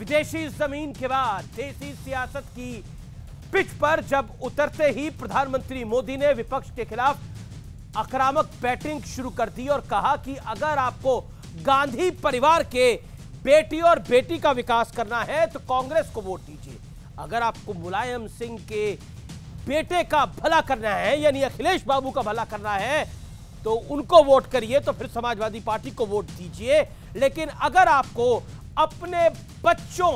विदेशी जमीन के बाद देसी सियासत की पिच पर जब उतरते ही प्रधानमंत्री मोदी ने विपक्ष के खिलाफ आक्रामक बैटिंग शुरू कर दी और कहा कि अगर आपको गांधी परिवार के बेटी और बेटी का विकास करना है तो कांग्रेस को वोट दीजिए, अगर आपको मुलायम सिंह के बेटे का भला करना है यानी अखिलेश बाबू का भला करना है तो उनको वोट करिए, तो फिर समाजवादी पार्टी को वोट दीजिए। लेकिन अगर आपको अपने बच्चों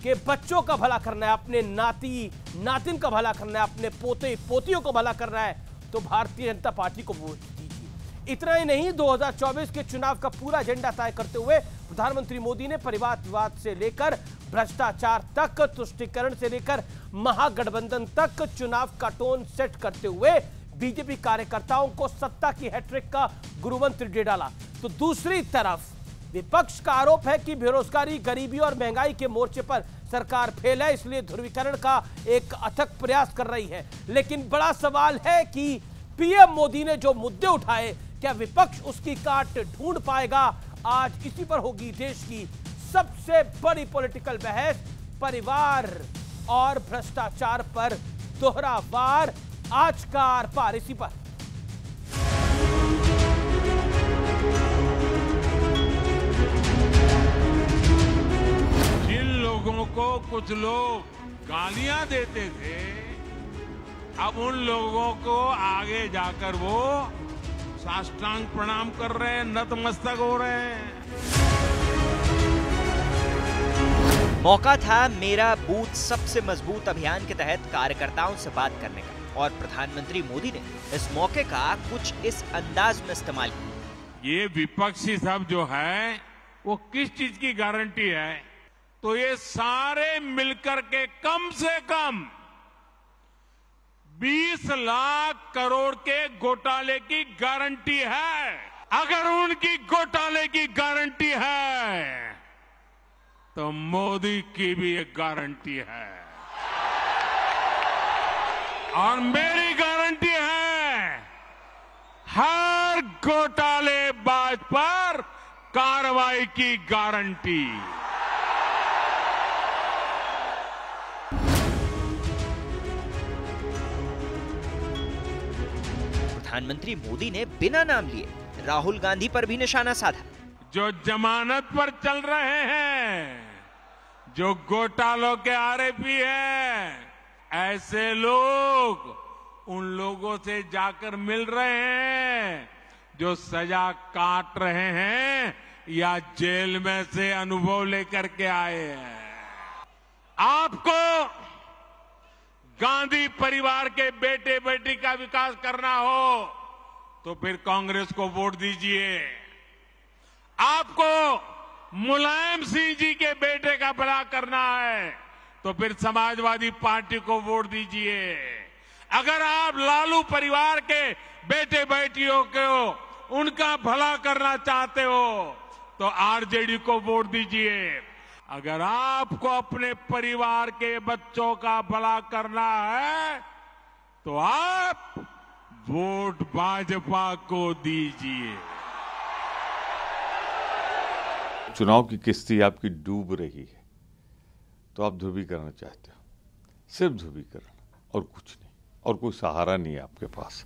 के बच्चों का भला करना है, अपने नातिन का भला करना है, अपने पोते पोतियों को भला करना है तो भारतीय जनता पार्टी को वोट दीजिए। इतना ही नहीं, 2024 के चुनाव का पूरा एजेंडा तय करते हुए प्रधानमंत्री मोदी ने परिवारवाद से लेकर भ्रष्टाचार तक, तुष्टीकरण से लेकर महागठबंधन तक चुनाव का टोन सेट करते हुए बीजेपी कार्यकर्ताओं को सत्ता की हैट्रिक का गुरुमंत्र दे डाला। तो दूसरी तरफ विपक्ष का आरोप है कि बेरोजगारी, गरीबी और महंगाई के मोर्चे पर सरकार फेल है, इसलिए ध्रुवीकरण का एक अथक प्रयास कर रही है। लेकिन बड़ा सवाल है कि पीएम मोदी ने जो मुद्दे उठाए, क्या विपक्ष उसकी काट ढूंढ पाएगा? आज इसी पर होगी देश की सबसे बड़ी पॉलिटिकल बहस। परिवार और भ्रष्टाचार पर दोहरा वार, आज का आर पार इसी पर। जिन लोगों को कुछ लोग गालियां देते थे, अब उन लोगों को आगे जाकर वो साष्टांग प्रणाम कर रहे हैं, नतमस्तक हो रहे हैं। मौका था मेरा बूथ सबसे मजबूत अभियान के तहत कार्यकर्ताओं से बात करने का, और प्रधानमंत्री मोदी ने इस मौके का कुछ इस अंदाज में इस्तेमाल किया। ये विपक्षी सब जो है वो किस चीज की गारंटी है? तो ये सारे मिलकर के कम से कम 20 लाख करोड़ के घोटाले की गारंटी है। अगर उनकी घोटाले की गारंटी है तो मोदी की भी एक गारंटी है, और मेरी गारंटी है हर घोटालेबाज पर कार्रवाई की गारंटी। प्रधानमंत्री मोदी ने बिना नाम लिए राहुल गांधी पर भी निशाना साधा। जो जमानत पर चल रहे हैं, जो घोटालों के आरोपी हैं, ऐसे लोग उन लोगों से जाकर मिल रहे हैं जो सजा काट रहे हैं या जेल में से अनुभव लेकर के आए हैं। आपको गांधी परिवार के बेटे बेटी का विकास करना हो तो फिर कांग्रेस को वोट दीजिए। आपको मुलायम सिंह जी के बेटे का भला करना है तो फिर समाजवादी पार्टी को वोट दीजिए। अगर आप लालू परिवार के बेटे बेटियों को उनका भला करना चाहते हो तो आरजेडी को वोट दीजिए। अगर आपको अपने परिवार के बच्चों का भला करना है तो आप वोट भाजपा को दीजिए। चुनाव की किश्ती आपकी डूब रही है तो आप ध्रुवीकरण चाहते हो, सिर्फ ध्रुवीकरण और कुछ नहीं, और कोई सहारा नहीं है आपके पास।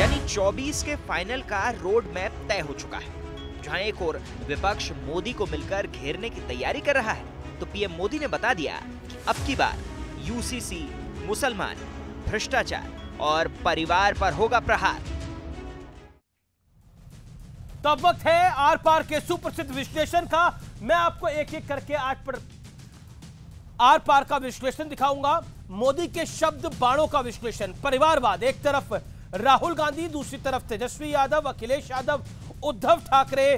यानी 24 के फाइनल का रोड मैप तय हो चुका है। जहां एक और विपक्ष मोदी को मिलकर घेरने की तैयारी कर रहा है, तो पीएम मोदी ने बता दिया कि अब की बार यूसीसी, मुसलमान, भ्रष्टाचार और परिवार पर होगा प्रहार। तब वक्त है आर पार के सुप्रसिद्ध विश्लेषण का। मैं आपको एक एक करके आज पर आर पार का विश्लेषण दिखाऊंगा। मोदी के शब्द बाणों का विश्लेषण। परिवारवाद, एक तरफ राहुल गांधी, दूसरी तरफ तेजस्वी यादव, अखिलेश यादव, उद्धव ठाकरे,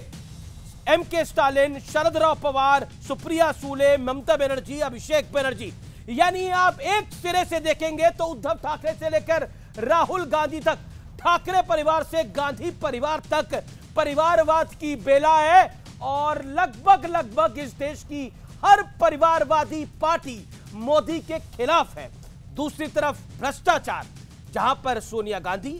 एमके स्टालिन, शरद राव पवार, सुप्रिया सूले, ममता बनर्जी, अभिषेक बनर्जी। यानी आप एक सिरे से देखेंगे तो उद्धव ठाकरे से लेकर राहुल गांधी तक, ठाकरे परिवार से गांधी परिवार तक परिवारवाद की बेला है, और लगभग इस देश की हर परिवारवादी पार्टी मोदी के खिलाफ है। दूसरी तरफ भ्रष्टाचार, जहां पर सोनिया गांधी,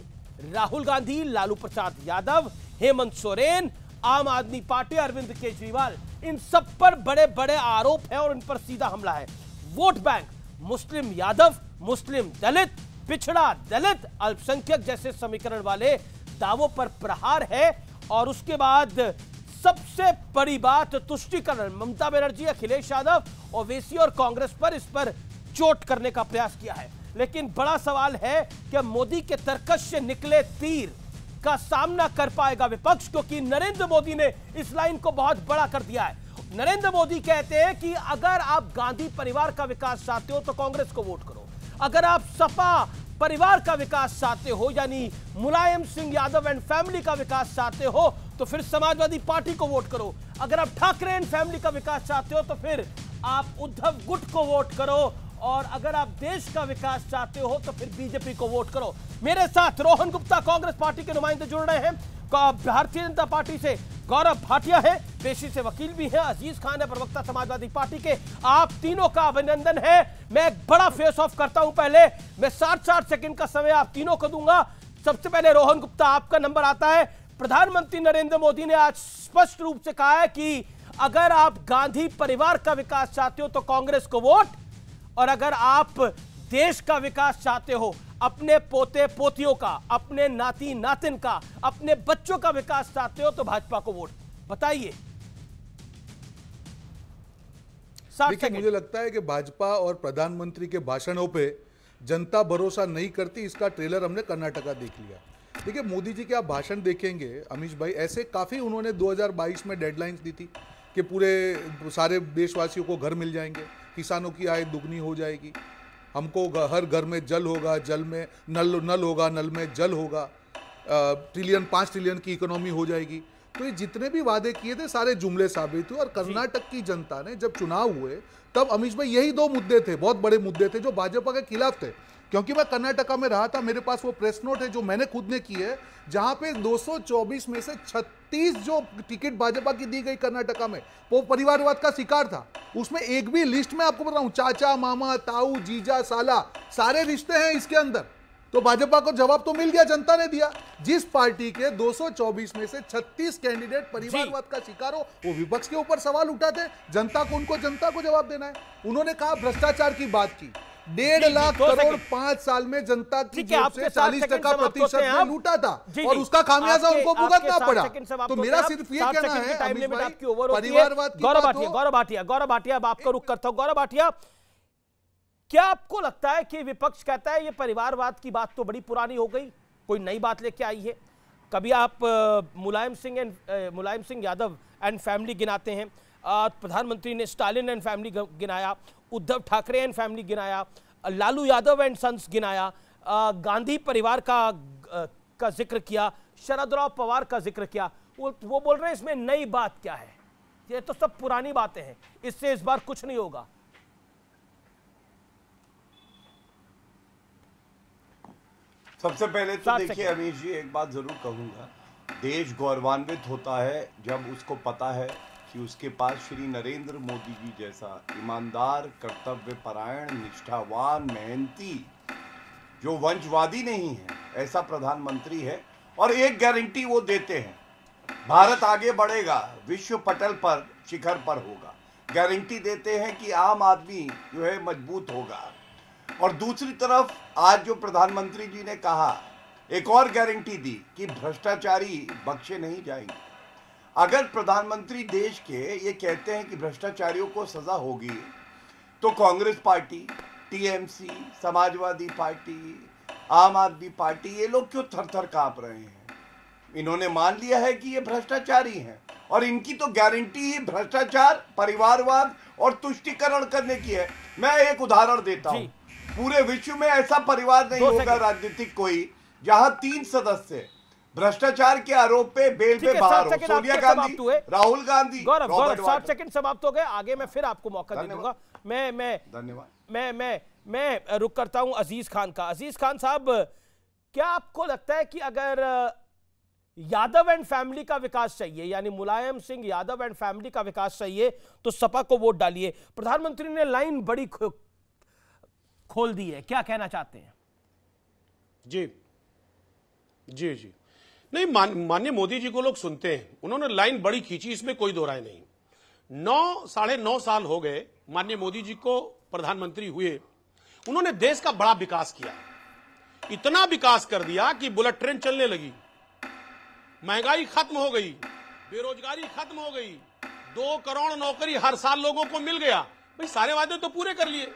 राहुल गांधी, लालू प्रसाद यादव, हेमंत सोरेन, आम आदमी पार्टी, अरविंद केजरीवाल इन सब पर बड़े बड़े आरोप हैं और इन पर सीधा हमला है। वोट बैंक मुस्लिम यादव, मुस्लिम दलित, पिछड़ा दलित, अल्पसंख्यक जैसे समीकरण वाले दावों पर प्रहार है। और उसके बाद सबसे बड़ी बात तुष्टीकरण, ममता बनर्जी, अखिलेश यादव, ओवैसी और कांग्रेस पर इस पर चोट करने का प्रयास किया है। लेकिन बड़ा सवाल है कि मोदी के तर्कश से निकले तीर का सामना कर पाएगा विपक्ष, क्योंकि नरेंद्र मोदी ने इस लाइन को बहुत बड़ा कर दिया है। नरेंद्र मोदी कहते हैं कि अगर आप गांधी परिवार का विकास चाहते हो तो कांग्रेस को वोट करो, अगर आप सपा परिवार का विकास चाहते हो यानी मुलायम सिंह यादव एंड फैमिली का विकास चाहते हो तो फिर समाजवादी पार्टी को वोट करो, अगर आप ठाकरे एंड फैमिली का विकास चाहते हो तो फिर आप उद्धव गुट को वोट करो, और अगर आप देश का विकास चाहते हो तो फिर बीजेपी को वोट करो। मेरे साथ रोहन गुप्ता कांग्रेस पार्टी के नुमाइंदे जुड़ रहे हैं, भारतीय जनता पार्टी से गौरव भाटिया है, पेशी से वकील भी है, अजीज खान है, प्रवक्ता समाजवादी पार्टी के। आप तीनों का अभिनंदन है। मैं एक बड़ा फेस ऑफ करता हूं, पहले मैं 60 सेकंड का समय आप तीनों को दूंगा। सबसे पहले रोहन गुप्ता, आपका नंबर आता है। प्रधानमंत्री नरेंद्र मोदी ने आज स्पष्ट रूप से कहा है कि अगर आप गांधी परिवार का विकास चाहते हो तो कांग्रेस को वोट, और अगर आप देश का विकास चाहते हो, अपने पोते पोतियों का, अपने नाती नातिन का, अपने बच्चों का विकास चाहते हो तो भाजपा को वोट। बताइए। देखिए, मुझे लगता है कि भाजपा और प्रधानमंत्री के भाषणों पे जनता भरोसा नहीं करती, इसका ट्रेलर हमने कर्नाटका देख लिया। देखिए, मोदी जी के आप भाषण देखेंगे अमीश भाई, ऐसे काफ़ी उन्होंने 2022 में डेडलाइंस दी थी कि पूरे सारे देशवासियों को घर मिल जाएंगे, किसानों की आय दुगनी हो जाएगी, हमको हर घर में जल होगा, जल में नल होगा, नल में जल होगा, 5 ट्रिलियन की इकोनॉमी हो जाएगी। तो ये जितने भी वादे किए थे सारे जुमले साबित हुए। और कर्नाटक की जनता ने जब चुनाव हुए तब अमीश भाई यही 2 मुद्दे थे, बहुत बड़े मुद्दे थे जो भाजपा के खिलाफ थे। क्योंकि मैं कर्नाटका में रहा था, मेरे पास वो प्रेस नोट है जो मैंने खुद ने की है, जहां पे 224 में से 36 जो टिकट भाजपा की दी गई कर्नाटका में वो परिवारवाद का शिकार था। उसमें एक भी लिस्ट में आपको बताऊं, चाचा, मामा, ताऊ, जीजा, साला, सारे रिश्ते हैं इसके अंदर। तो भाजपा को जवाब तो मिल गया, जनता ने दिया। जिस पार्टी के 224 में से 36 कैंडिडेट परिवारवाद का शिकार हो, वो विपक्ष के ऊपर सवाल उठाते, जनता को जवाब देना है। उन्होंने कहा भ्रष्टाचार की बात की, 1.5 लाख करोड़ 5 साल में जनता की जेब से 40% में लूटा था और उसका खामियाजा उनको भुगतना पड़ा। तो मेरा सिर्फ ये कहना है परिवारवाद की बात हो। गौरव भाटिया, अब आपका रुख करता हूं। गौरव भाटिया, क्या आपको लगता है कि विपक्ष कहता है ये परिवारवाद की बात तो बड़ी पुरानी हो गई, कोई नई बात लेके आई है? कभी आप मुलायम सिंह यादव एंड फैमिली गिनाते हैं, प्रधानमंत्री ने स्टालिन एंड फैमिली गिनाया, उद्धव ठाकरे एंड फैमिली गिनाया, लालू यादव एंड सन्स गिनाया, गांधी परिवार का जिक्र किया, शरद राव पवार का जिक्र किया। वो बोल रहे हैं इसमें नई बात क्या है, ये तो सब पुरानी बातें हैं, इससे इस बार कुछ नहीं होगा। सबसे पहले तो देखिए अमीश जी, एक बात जरूर कहूंगा, देश गौरवान्वित होता है जब उसको पता है कि उसके पास श्री नरेंद्र मोदी जी जैसा ईमानदार, कर्तव्यपरायण, निष्ठावान, मेहनती, जो वंशवादी नहीं है, ऐसा प्रधानमंत्री है। और एक गारंटी वो देते हैं, भारत आगे बढ़ेगा, विश्व पटल पर शिखर पर होगा। गारंटी देते हैं कि आम आदमी जो है मजबूत होगा। और दूसरी तरफ आज जो प्रधानमंत्री जी ने कहा, एक और गारंटी दी कि भ्रष्टाचारी बख्शे नहीं जाएंगे। अगर प्रधानमंत्री देश के ये कहते हैं कि भ्रष्टाचारियों को सजा होगी, तो Congress party, TMC, Samajwadi party, आम आदमी पार्टी, ये लोग क्यों थर-थर कांप रहे हैं? इन्होंने मान लिया है कि ये भ्रष्टाचारी हैं और इनकी तो गारंटी ही भ्रष्टाचार, परिवारवाद और तुष्टीकरण करने की है। मैं एक उदाहरण देता हूं, पूरे विश्व में ऐसा परिवार नहीं होगा राजनीतिक कोई जहां 3 सदस्य भ्रष्टाचार के आरोप पे बेल पे बाहर हो। सोनिया गांधी, राहुल गांधी, गौरव 60 सेकंड समाप्त हो गए। आगे मैं फिर आपको मौका दे दूंगा। मैं रुक करता हूं अजीज खान का। अजीज खान साहब, क्या आपको लगता है कि अगर यादव एंड फैमिली का विकास चाहिए, यानी मुलायम सिंह यादव एंड फैमिली का विकास चाहिए, तो सपा को वोट डालिए? प्रधानमंत्री ने लाइन बड़ी खोल दी है, क्या कहना चाहते हैं? जी जी जी नहीं, माननीय मोदी जी को लोग सुनते हैं, उन्होंने लाइन बड़ी खींची, इसमें कोई दो राय नहीं। 9.5 साल हो गए माननीय मोदी जी को प्रधानमंत्री हुए। उन्होंने देश का बड़ा विकास किया, इतना विकास कर दिया कि बुलेट ट्रेन चलने लगी, महंगाई खत्म हो गई, बेरोजगारी खत्म हो गई, 2 करोड़ नौकरी हर साल लोगों को मिल गया। भाई सारे वादे तो पूरे कर लिए।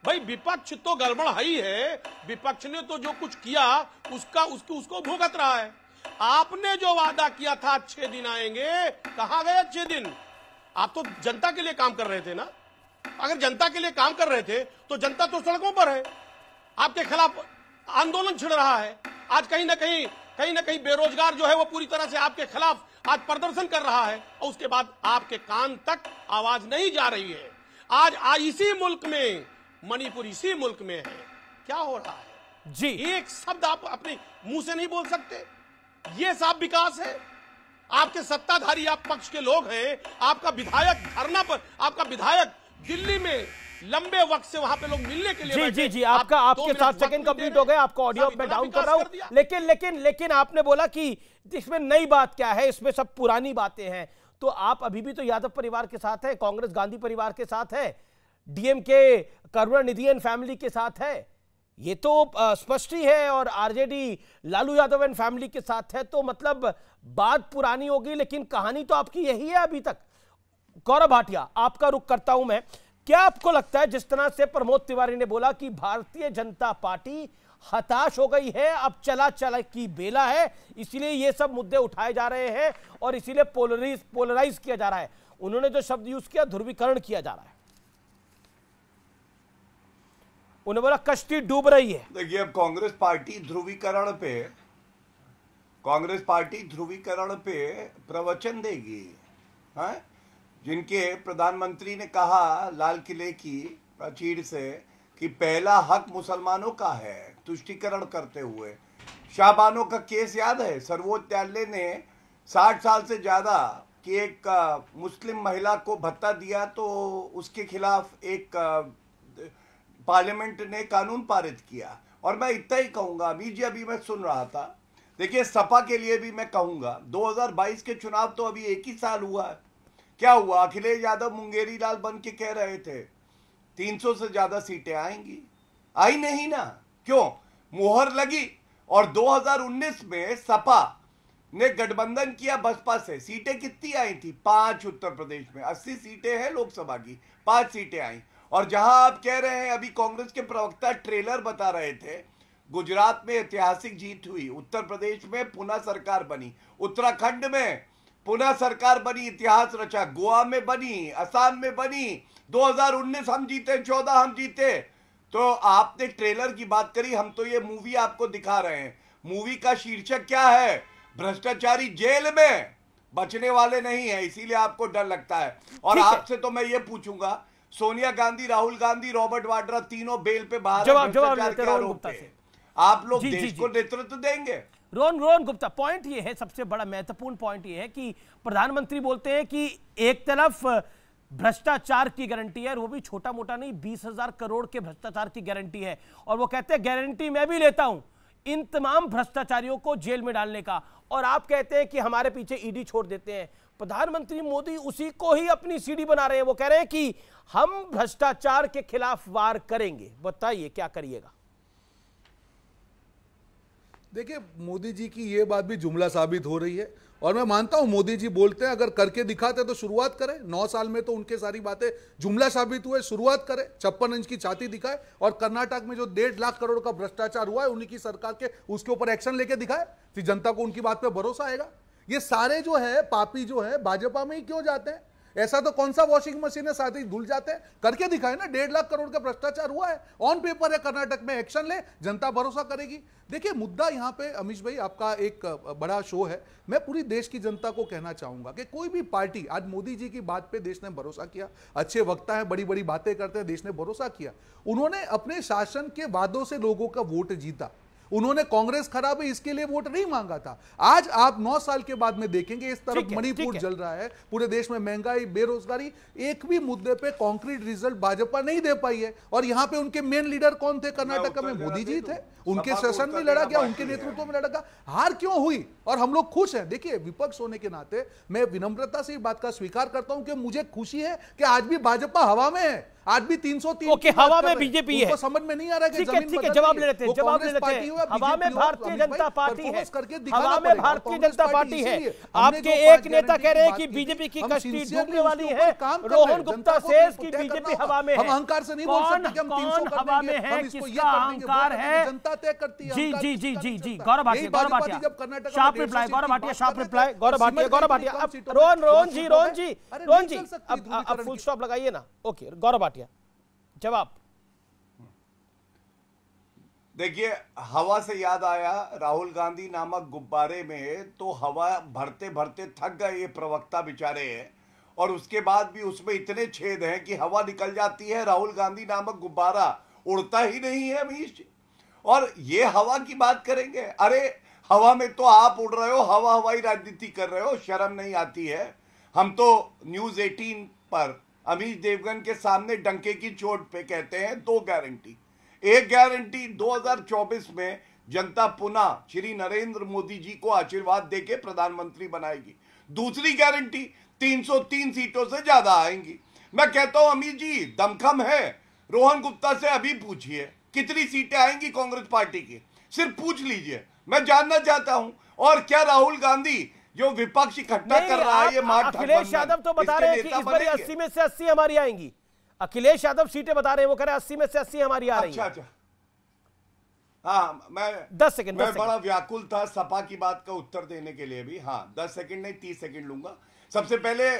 भाई विपक्ष तो गड़बड़ ही है, विपक्ष ने तो जो कुछ किया उसको भुगत रहा है। आपने जो वादा किया था अच्छे दिन आएंगे, कहां गए अच्छे दिन? आप तो जनता के लिए काम कर रहे थे ना। अगर जनता के लिए काम कर रहे थे तो जनता तो सड़कों पर है, आपके खिलाफ आंदोलन छिड़ रहा है। आज कहीं ना कहीं बेरोजगार जो है वो पूरी तरह से आपके खिलाफ आज प्रदर्शन कर रहा है, और उसके बाद आपके कान तक आवाज नहीं जा रही है। आज इसी मुल्क में, मणिपुर इसी मुल्क में है, क्या हो रहा है जी? एक शब्द आप अपने मुंह से नहीं बोल सकते। ये सब विकास है? आपके सत्ताधारी, आप पक्ष के लोग हैं, आपका विधायक धरना पर, आपका विधायक दिल्ली में लंबे वक्त से वहां पे लोग मिलने के लिए जी आपके 7 सेकंड कंप्लीट हो गए, आपको ऑडियो में डाउन कर रहा हूं। लेकिन आपने बोला कि इसमें नई बात क्या है, इसमें सब पुरानी बातें हैं। तो आप अभी भी तो यादव परिवार के साथ है, कांग्रेस गांधी परिवार के साथ है, डीएमके करुणानिधि एंड फैमिली के साथ है, ये तो स्पष्ट ही है, और RJD Lalu Yadav and family के साथ है। तो मतलब बात पुरानी होगी, लेकिन कहानी तो आपकी यही है अभी तक। गौरव भाटिया, आपका रुख करता हूं मैं। क्या आपको लगता है, जिस तरह से प्रमोद तिवारी ने बोला कि भारतीय जनता पार्टी हताश हो गई है, अब चला की बेला है, इसीलिए ये सब मुद्दे उठाए जा रहे हैं और इसीलिए पोलराइज किया जा रहा है? उन्होंने जो शब्द यूज किया, ध्रुवीकरण किया जा रहा है। उन्होंने बोला कश्ती डूब रही है। देखिए, अब कांग्रेस पार्टी ध्रुवीकरण पे प्रवचन देगी। हाँ, जिनके प्रधानमंत्री ने कहा लाल किले की प्राचीर से कि पहला हक मुसलमानों का है, तुष्टीकरण करते हुए। शाहबानो का केस याद है? सर्वोच्च न्यायालय ने 60 साल से ज्यादा की एक मुस्लिम महिला को भत्ता दिया, तो उसके खिलाफ एक पार्लियामेंट ने कानून पारित किया। और मैं इतना ही कहूंगा, अभी मैं सुन रहा था, देखिए सपा के लिए भी मैं कहूंगा, 2022 के चुनाव तो अभी 1 ही साल हुआ है। क्या हुआ? अखिलेश यादव मुंगेरी लाल बन के कह रहे थे 300 से ज्यादा सीटें आएंगी, आई नहीं ना। क्यों? मुहर लगी। और 2019 में सपा ने गठबंधन किया बसपा से, सीटें कितनी आई थी? 5 उत्तर प्रदेश में, 80 सीटें हैं लोकसभा की, 5 सीटें आई। और जहां आप कह रहे हैं, अभी कांग्रेस के प्रवक्ता ट्रेलर बता रहे थे, गुजरात में ऐतिहासिक जीत हुई, उत्तर प्रदेश में पुनः सरकार बनी, उत्तराखंड में पुनः सरकार बनी, इतिहास रचा, गोवा में बनी, असम में बनी, 2019 हम जीते, 14 हम जीते। तो आपने ट्रेलर की बात करी, हम तो ये मूवी आपको दिखा रहे हैं। मूवी का शीर्षक क्या है? भ्रष्टाचारी जेल में, बचने वाले नहीं है, इसीलिए आपको डर लगता है। और आपसे तो मैं ये पूछूंगा, सोनिया गांधी, राहुल गांधी, रॉबर्ट वाड्रा, तीनों बेल पे बाहर, भ्रष्टाचार के आरोप पे। आप लोग देश को नेतृत्व देंगे? रोहन गुप्ता, पॉइंट ये है, सबसे बड़ा महत्वपूर्ण पॉइंट ये है कि प्रधानमंत्री बोलते हैं कि एक तरफ भ्रष्टाचार की गारंटी है, और वो भी छोटा मोटा नहीं, 20,000 करोड़ के भ्रष्टाचार की गारंटी है, और वो कहते हैं गारंटी मैं भी लेता हूं इन तमाम भ्रष्टाचारियों को जेल में डालने का, और आप कहते हैं कि हमारे पीछे ईडी छोड़ देते हैं। प्रधानमंत्री मोदी उसी को ही अपनी सीडी बना रहे हैं। वो कह रहे हैं कि हम भ्रष्टाचार के खिलाफ वार करेंगे। बताइए क्या करिएगा? देखिए, मोदी जी की ये बात भी जुमला साबित हो रही है, और मैं मानता हूं मोदी जी बोलते हैं, अगर करके दिखाते तो शुरुआत करें। 9 साल में तो उनके सारी बातें जुमला साबित हुए, शुरुआत करें, 56 इंच की छाती दिखाए, और कर्नाटक में जो 1.5 लाख करोड़ का भ्रष्टाचार हुआ है उन्हीं की सरकार के, उसके ऊपर एक्शन लेके दिखाए, फिर जनता को उनकी बात पे भरोसा आएगा। ये सारे जो है पापी जो है भाजपा में ही क्यों जाते हैं? ऐसा तो कौन सा वॉशिंग मशीन है, साथ ही धुल जाते हैं? करके दिखाए ना, 1.5 लाख करोड़ का भ्रष्टाचार हुआ है, ऑन पेपर है, कर्नाटक में एक्शन ले, जनता भरोसा करेगी। देखिए, मुद्दा यहां पे अमीश भाई, आपका एक बड़ा शो है, मैं पूरी देश की जनता को कहना चाहूंगा कि कोई भी पार्टी, आज मोदी जी की बात पे देश ने भरोसा किया, अच्छे वक्ता है, बड़ी बड़ी बातें करते हैं, देश ने भरोसा किया, उन्होंने अपने शासन के वादों से लोगों का वोट जीता। उन्होंने कांग्रेस खराब है इसके लिए वोट नहीं मांगा था। आज आप 9 साल के बाद में देखेंगे इस तरफ मणिपुर जल रहा है, पूरे देश में महंगाई, बेरोजगारी, एक भी मुद्दे पे कॉन्क्रीट रिजल्ट भाजपा नहीं दे पाई है। और यहां पे उनके मेन लीडर कौन थे? कर्नाटक में मोदी जी थे, उनके सेशन में लड़ा गया, उनके नेतृत्व में लड़ा गया। हार क्यों हुई? और हम लोग खुश हैं। देखिए, विपक्ष होने के नाते मैं विनम्रता से इस बात का स्वीकार करता हूं कि मुझे खुशी है कि आज भी भाजपा हवा में है, आज भी 303 ओके, हवा में बीजेपी है। समझ में नहीं आ रहा कि ठीक है, जवाब ले लेते हैं, जवाब ले लेते हैं। हवा में भारतीय जनता पार्टी है, हवा में भारतीय जनता पार्टी है। आपके एक नेता कह रहे हैं कि बीजेपी की कश्ती डूबने वाली है, रोहन गुप्ता सेज की बीजेपी हवा में है। हम अहंकार से नहीं बोल सकते कि हम 300 कर हवा में है, किसका अहंकार है? जनता तय करती है। जी जी जी जी, Gaurav Bhatia, Gaurav Bhatia, sharp reply, Gaurav Bhatia, sharp reply, Gaurav Bhatia, Gaurav Bhatia. अब रोहन जी, अब फुल स्टॉप लगाइए ना। ओके, गौरव भाटिया, जवाब। देखिए, हवा से याद आया, राहुल गांधी नामक गुब्बारे में तो हवा भरते भरते थक गए ये प्रवक्ता बेचारे हैं, और उसके बाद भी उसमें इतने छेद हैं कि हवा निकल जाती है, राहुल गांधी नामक गुब्बारा उड़ता ही नहीं है अमीश जी। और ये हवा की बात करेंगे? अरे हवा में तो आप उड़ रहे हो, हवा हवाई राजनीति कर रहे हो, शर्म नहीं आती है? हम तो न्यूज 18 पर अमीश देवगन के सामने डंके की चोट पे कहते हैं 2 गारंटी। एक गारंटी 2024 में जनता पुनः श्री नरेंद्र मोदी जी को आशीर्वाद देके प्रधानमंत्री बनाएगी। दूसरी गारंटी 303 सीटों से ज्यादा आएंगी। मैं कहता हूं अमीश जी, दमखम है, रोहन गुप्ता से अभी पूछिए कितनी सीटें आएंगी कांग्रेस पार्टी की, सिर्फ पूछ लीजिए, मैं जानना चाहता हूं। और क्या राहुल गांधी जो विपक्ष इकट्ठा कर रहा है, ये अखिलेश यादव तो बता रहे हैं कि इस बार 80 में से 80 हमारी आएंगी। अखिलेश यादव सीटें बता रहे हैं, वो कह रहे हैं 80 में से 80 हमारी आ रही हैं। अच्छा, हाँ, मैं 10 सेकंड, मैं बड़ा व्याकुल था सपा की बात का उत्तर देने के लिए भी। हाँ, 10 सेकंड नहीं, 30 सेकंड लूंगा। सबसे पहले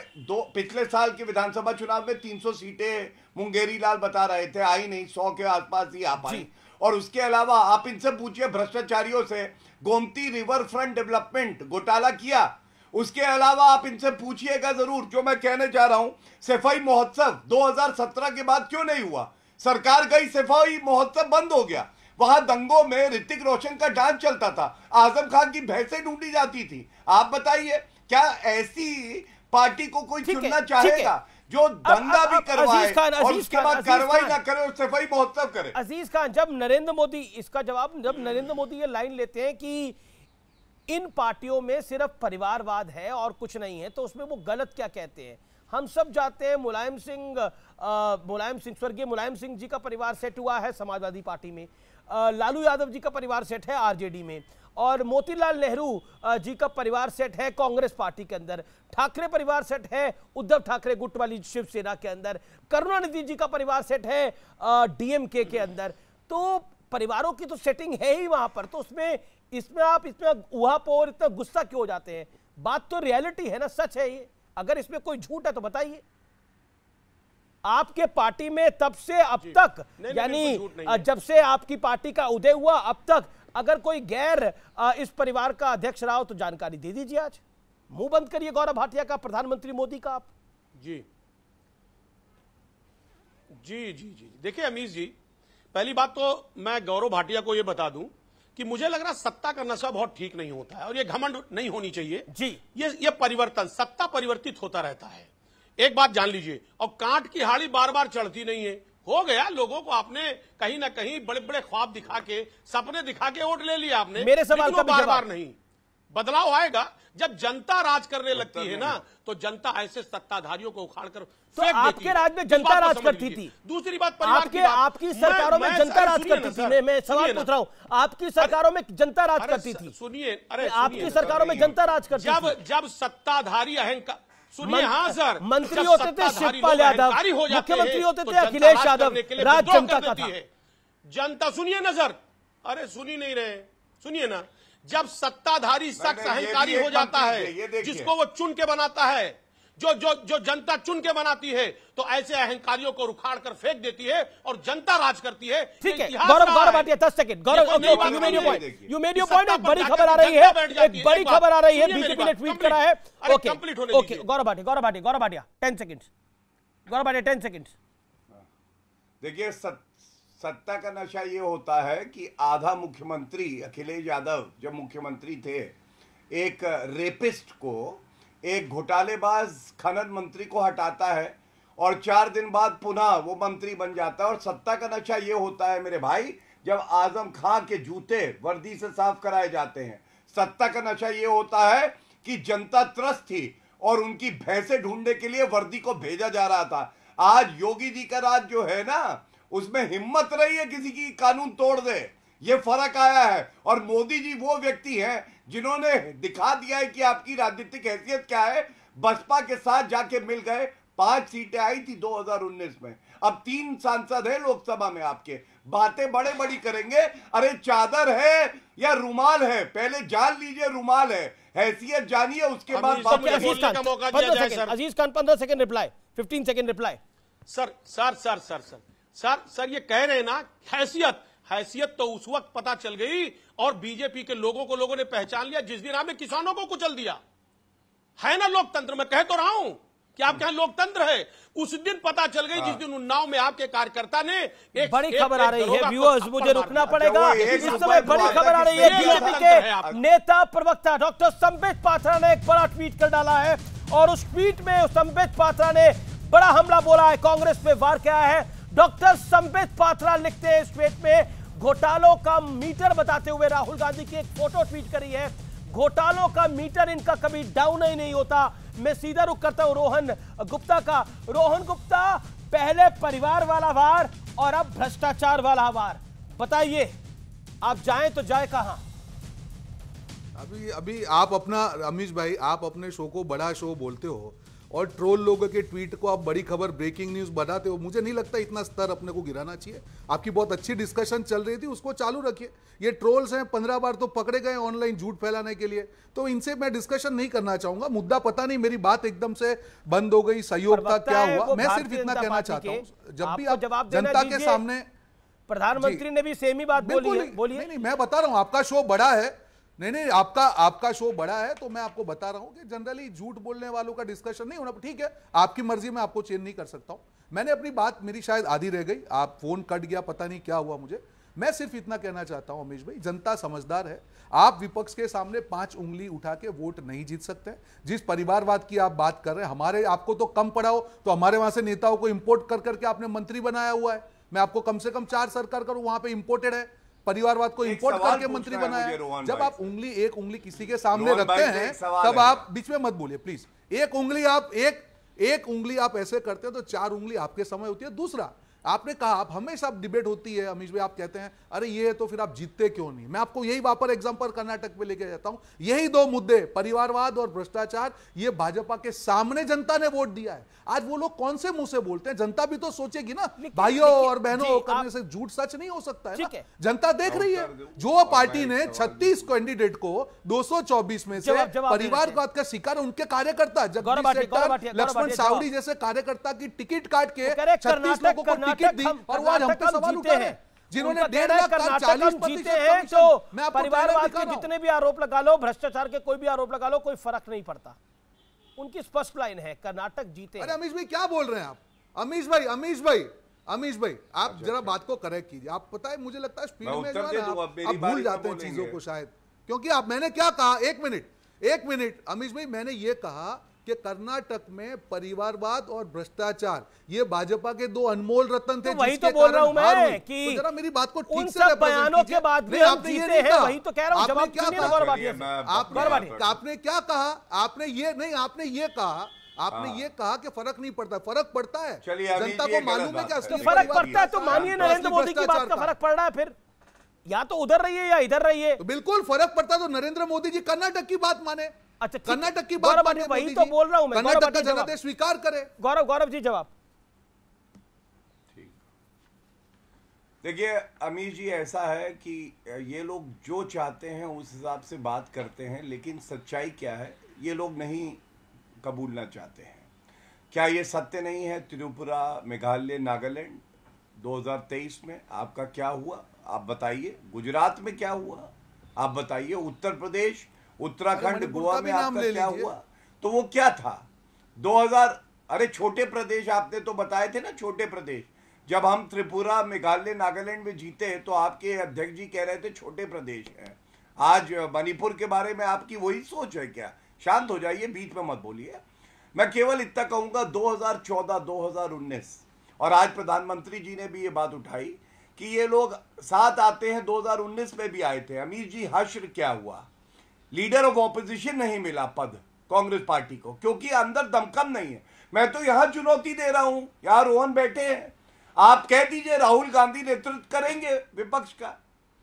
पिछले साल के विधानसभा चुनाव में 300 सीटें मुंगेरी लाल बता रहे थे, आई नहीं, 100 के आसपास ही आ पाई। और उसके अलावा आप इनसे पूछिए भ्रष्टाचारियों से, गोमती रिवर फ्रंट डेवलपमेंट घोटाला किया। उसके अलावा आप इनसे पूछिएगा जरूर, जो मैं कहने जा रहा हूं, सफाई महोत्सव 2017 के बाद क्यों नहीं हुआ? सरकार गई, सफाई महोत्सव बंद हो गया। वहां दंगों में ऋतिक रोशन का डांस चलता था, आजम खान की भैंसें ढूंढी जाती थी। आप बताइए, क्या ऐसी पार्टी को कोई चुनना चाहेगा जो दंगा भी करवाए और उसके बाद कार्रवाई ना करे और सफाई महोत्सव करे? अजीज खान, जब नरेंद्र मोदी, इसका जवाब, जब नरेंद्र मोदी ये लाइन लेते हैं कि इन पार्टियों में सिर्फ परिवारवाद है और कुछ नहीं है, तो उसमें वो गलत क्या कहते हैं? हम सब जानते हैं मुलायम सिंह, स्वर्गीय मुलायम सिंह जी का परिवार सेट हुआ है समाजवादी पार्टी में, लालू यादव जी का परिवार सेट है आरजेडी में, और मोतीलाल नेहरू जी का परिवार सेट है कांग्रेस पार्टी के अंदर, ठाकरे परिवार सेट है उद्धव ठाकरे गुट वाली शिवसेना के अंदर, करुणानिधि जी का परिवार सेट है डीएमके के अंदर। तो परिवारों की तो सेटिंग है ही वहां पर, तो इसमें आप ऊहापोह इतना गुस्सा क्यों हो जाते हैं? बात तो रियलिटी है ना, सच है ये। अगर इसमें कोई झूठ है तो बताइए। आपके पार्टी में तब से अब तक, यानी जब से आपकी पार्टी का उदय हुआ अब तक, अगर कोई गैर इस परिवार का अध्यक्ष रहा हो तो जानकारी दे दीजिए। आज मुंह बंद करिए गौरव भाटिया का, प्रधानमंत्री मोदी का। आप जी जी जी जी देखिए अमीश जी, पहली बात तो मैं गौरव भाटिया को यह बता दूं कि मुझे लग रहा सत्ता का नशा बहुत ठीक नहीं होता है और ये घमंड नहीं होनी चाहिए जी। ये परिवर्तन, सत्ता परिवर्तित होता रहता है। एक बात जान लीजिए, और कांट की हाड़ी बार बार चढ़ती नहीं है। हो गया, लोगों को आपने कहीं ना कहीं बड़े बड़े ख्वाब दिखा के, सपने दिखा के वोट ले लिया आपने। मेरे सवाल का बार बार नहीं, बदलाव आएगा जब जनता राज करने लगती है ना, तो जनता ऐसे सत्ताधारियों को उखाड़ कर तो आपके राज में जनता राज करती थी। दूसरी बात, आपकी सरकारों में जनता राज करती थी। मैं सवाल पूछ रहा हूं, आपकी सरकारों में जनता राज करती थी। सुनिए, अरे आपकी सरकारों में जनता राज करती थी। जब सत्ताधारी अहंकार, सुनिए, हाँ सर, मंत्री होते थे शिवपाल यादव, मुख्यमंत्री होते थे अखिलेश यादव, राज जनता का था। जनता, सुनिए ना सर, अरे सुनी नहीं रहे, सुनिए ना। जब सत्ताधारी शख्स अहंकारी हो जाता है, जिसको वो चुन के बनाता है, जो जनता चुन के बनाती है, तो ऐसे अहंकारियों को उखाड़ कर फेंक देती है और जनता राज करती है। ठीक है Gaurav Bhatia, 10 second. Gaurav, you made your point. एक बड़ी खबर आ रही है, एक बड़ी खबर आ रही है, बीजेपी ने ट्वीट करा है। Okay okay, Gaurav Bhatia 10 second. गौरव भाटिया 10 सेकंड। देखिए, सत्ता का नशा ये होता है कि आधा मुख्यमंत्री अखिलेश यादव जब मुख्यमंत्री थे, एक रेपिस्ट को, एक घोटालेबाज खनन मंत्री को हटाता है और 4 दिन बाद पुनः वो मंत्री बन जाता है। और सत्ता का नशा ये होता है मेरे भाई, जब आजम खां के जूते वर्दी से साफ कराए जाते हैं। सत्ता का नशा ये होता है कि जनता त्रस्त थी और उनकी भैंसे ढूंढने के लिए वर्दी को भेजा जा रहा था। आज योगी जी का राज जो है ना, उसमें हिम्मत रही है किसी की कानून तोड़ दे, ये फर्क आया है। और मोदी जी वो व्यक्ति हैं जिन्होंने दिखा दिया है कि आपकी राजनीतिक हैसियत क्या है। बसपा के साथ जाके मिल गए, 5 सीटें आई थी 2019 में, अब 3 सांसद है लोकसभा में आपके। बातें बड़े बड़ी करेंगे, अरे चादर है या रुमाल है, पहले जान लीजिए रुमाल है, हैसियत जानिए, उसके बाद Aziz Khan 15 second reply, 15 second reply. Sir ये कह रहे हैं ना, हैसियत तो उस वक्त पता चल गई और बीजेपी के लोगों ने पहचान लिया जिस दिन आपने किसानों को कुचल दिया। है ना लोकतंत्र, मैं कह तो रहा हूं कि आपके यहां लोकतंत्र है। उस दिन पता चल गई जिस दिन उन्नाव में आपके कार्यकर्ता ने एक बड़ी खबर आ रही है व्यूअर्स, मुझे रुकना पड़ेगा। इस समय बड़ी खबर आ रही है, बीजेपी के नेता प्रवक्ता डॉक्टर संबित पात्रा ने एक बड़ा ट्वीट कर डाला है और उस ट्वीट में संबित पात्रा ने बड़ा हमला बोला है, कांग्रेस पे वार किया है। डॉक्टर संबित पात्रा लिखते हैं इस ट्वीट में, घोटालों का मीटर बताते हुए राहुल गांधी की एक फोटो ट्वीट करी है। घोटालों का मीटर इनका कभी डाउन ही नहीं होता। मैं सीधा रुख करता हूं रोहन गुप्ता का। रोहन गुप्ता, पहले परिवार वाला वार और अब भ्रष्टाचार वाला वार, बताइए आप जाएं तो जाए कहां? अभी आप अपना, अमीश भाई, आप अपने शो को बड़ा शो बोलते हो और ट्रोल लोगों के ट्वीट को आप बड़ी खबर, ब्रेकिंग न्यूज बनाते हो। मुझे नहीं लगता इतना स्तर अपने को गिराना चाहिए। आपकी बहुत अच्छी डिस्कशन चल रही थी, उसको चालू रखिए। ये ट्रोल्स हैं, 15 बार तो पकड़े गए ऑनलाइन झूठ फैलाने के लिए, तो इनसे मैं डिस्कशन नहीं करना चाहूंगा। मुद्दा पता नहीं, मेरी बात एकदम से बंद हो गई, सहयोग था, क्या हुआ, मैं सिर्फ इतना कहना चाहता हूं, जब भी आप जनता के सामने, प्रधानमंत्री ने भी सेम ही बात बोली है। बोलिए। नहीं, मैं बता रहा हूं आपका शो बड़ा है। नहीं, आपका शो बड़ा है, तो मैं आपको बता रहा हूं कि जनरली झूठ बोलने वालों का डिस्कशन नहीं होना। ठीक है, आपकी मर्जी में आपको चेंज नहीं कर सकता हूं। मैंने अपनी बात, मेरी शायद आधी रह गई, आप फोन कट गया, पता नहीं क्या हुआ मुझे। मैं सिर्फ इतना कहना चाहता हूं अमीश भाई, जनता समझदार है। आप विपक्ष के सामने 5 उंगली उठा के वोट नहीं जीत सकते। जिस परिवारवाद की आप बात कर रहे हैं, हमारे आपको तो कम पड़ा हो तो हमारे वहां से नेताओं को इंपोर्ट कर करके आपने मंत्री बनाया हुआ है। मैं आपको कम से कम 4 सरकार करूं, वहां पे इंपोर्टेड है, परिवारवाद को इंपोर्ट करके मंत्री बनाया। जब आप एक उंगली किसी के सामने रखते हैं, तब आप बीच में मत बोलिए प्लीज। एक उंगली आप ऐसे करते हैं तो 4 उंगली आपके समय होती है। दूसरा, आपने कहा, आप हमेशा डिबेट होती है अमीश भाई, आप कहते हैं अरे ये तो फिर आप जीतते क्यों नहीं। मैं आपको यही वापर एग्जांपल कर्नाटक पे लेके जाता हूं। यही 2 मुद्दे, परिवारवाद और भ्रष्टाचार, ये भाजपा के सामने जनता ने वोट दिया है। आज वो लोग कौन से मुंह से बोलते हैं, जनता भी तो सोचेगी ना। भाइयों और बहनों करने से झूठ सच नहीं हो सकता है ना। जनता देख रही है, जो पार्टी ने 36 कैंडिडेट को 224 में से परिवारवाद का शिकार, उनके कार्यकर्ता जगदीश शेट्टर, लक्ष्मण सावड़ी जैसे कार्यकर्ता की टिकट काट के 36 लोगों को टिकट दी, और वो आज हम पे सवाल उठा रहे हैं जिन्होंने 1.5 लाख 40% जीते हैं। तो परिवारवाद के जितने भी आरोप लगा लो, भ्रष्टाचार के कोई भी आरोप लगा लो, कोई फर्क नहीं पड़ता। उनकी स्पष्ट लाइन है, कर्नाटक जीते। अरे अमीश भाई क्या बोल रहे हैं आप? अमीश भाई आप जरा बात को करेक्ट कीजिए। आप पता है, मुझे लगता है स्पीड में जो है ना आप भूल जाते हैं चीजों को शायद, क्योंकि आप, मैंने क्या कहा, एक मिनट अमीश भाई, मैंने ये कहा कि कर्नाटक में परिवारवाद और भ्रष्टाचार ये भाजपा के 2 अनमोल रत्न थे। तो वही तो बोल रहा हूं मैं कि तो जरा मेरी बात को ठीक से सब बयानों के बाद भी हम जीते हैं, वही तो कह रहा हूं। जवाब क्या कहा आपने क्या कहा? आपने ये कहा कि फर्क नहीं पड़ता। फर्क पड़ता है, जनता को मालूम है क्या फर्क पड़ता है। तो मानिए नरेंद्र मोदी की बात का फर्क पड़ रहा है, फिर या तो उधर रहिए या इधर रहिए। तो बिल्कुल फर्क पड़ता है। तो नरेंद्र मोदी जी कर्नाटक की बात माने, अच्छा कर्नाटक की बात माने, वही तो बोल रहा हूं मैं, कर्नाटक का जनादेश स्वीकार करे। गौरव जी जवाब। देखिए अमीश जी, ऐसा है कि ये लोग जो चाहते हैं उस हिसाब से बात करते हैं, लेकिन सच्चाई क्या है ये लोग नहीं कबूलना चाहते हैं। क्या ये सत्य नहीं है? त्रिपुरा, मेघालय, नागालैंड 2023 में आपका क्या हुआ आप बताइए। गुजरात में क्या हुआ आप बताइए। उत्तर प्रदेश, उत्तराखंड, गोवा में आपका क्या हुआ? तो वो क्या था 2000? अरे छोटे प्रदेश आपने तो बताए थे ना, छोटे प्रदेश। जब हम त्रिपुरा, मेघालय, नागालैंड में जीते तो आपके अध्यक्ष जी कह रहे थे छोटे प्रदेश हैं। आज मणिपुर के बारे में आपकी वही सोच है क्या? शांत हो जाइए, बीच में मत बोलिए। मैं केवल इतना कहूंगा 2014, 2019 और आज प्रधानमंत्री जी ने भी ये बात उठाई कि ये लोग साथ आते हैं, 2019 में भी आए थे। अमीर जी, हश्र क्या हुआ? लीडर ऑफ ऑपोजिशन नहीं मिला पद कांग्रेस पार्टी को, क्योंकि अंदर दमखम नहीं है। मैं तो यहां चुनौती दे रहा हूं, यहां रोहन बैठे हैं, आप कह दीजिए राहुल गांधी नेतृत्व करेंगे विपक्ष का।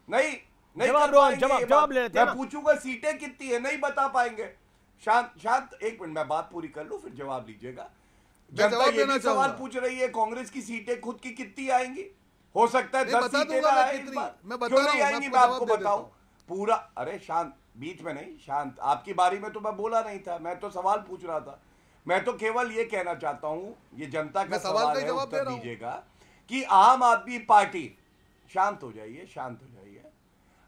नहीं जवाब ले लेते हैं। मैं पूछूंगा सीटें कितनी है, नहीं बता पाएंगे। शांत एक मिनट, मैं बात पूरी कर लूं फिर जवाब लीजिएगा। जनता ये भी सवाल पूछ रही है कांग्रेस की सीटें खुद की कितनी आएंगी? हो सकता है 10 सीटें ना आए इस बार। क्यों नहीं आएंगी मैं आपको बताऊं पूरा। अरे शांत, बीच में नहीं, शांत। आपकी बारी में तो मैं बोला नहीं था, मैं तो सवाल पूछ रहा था। मैं तो केवल ये कहना चाहता हूं, ये जनता का सवाल है, उत्तर दीजिएगा कि आम आदमी पार्टी, शांत हो जाइए, शांत हो जाइए।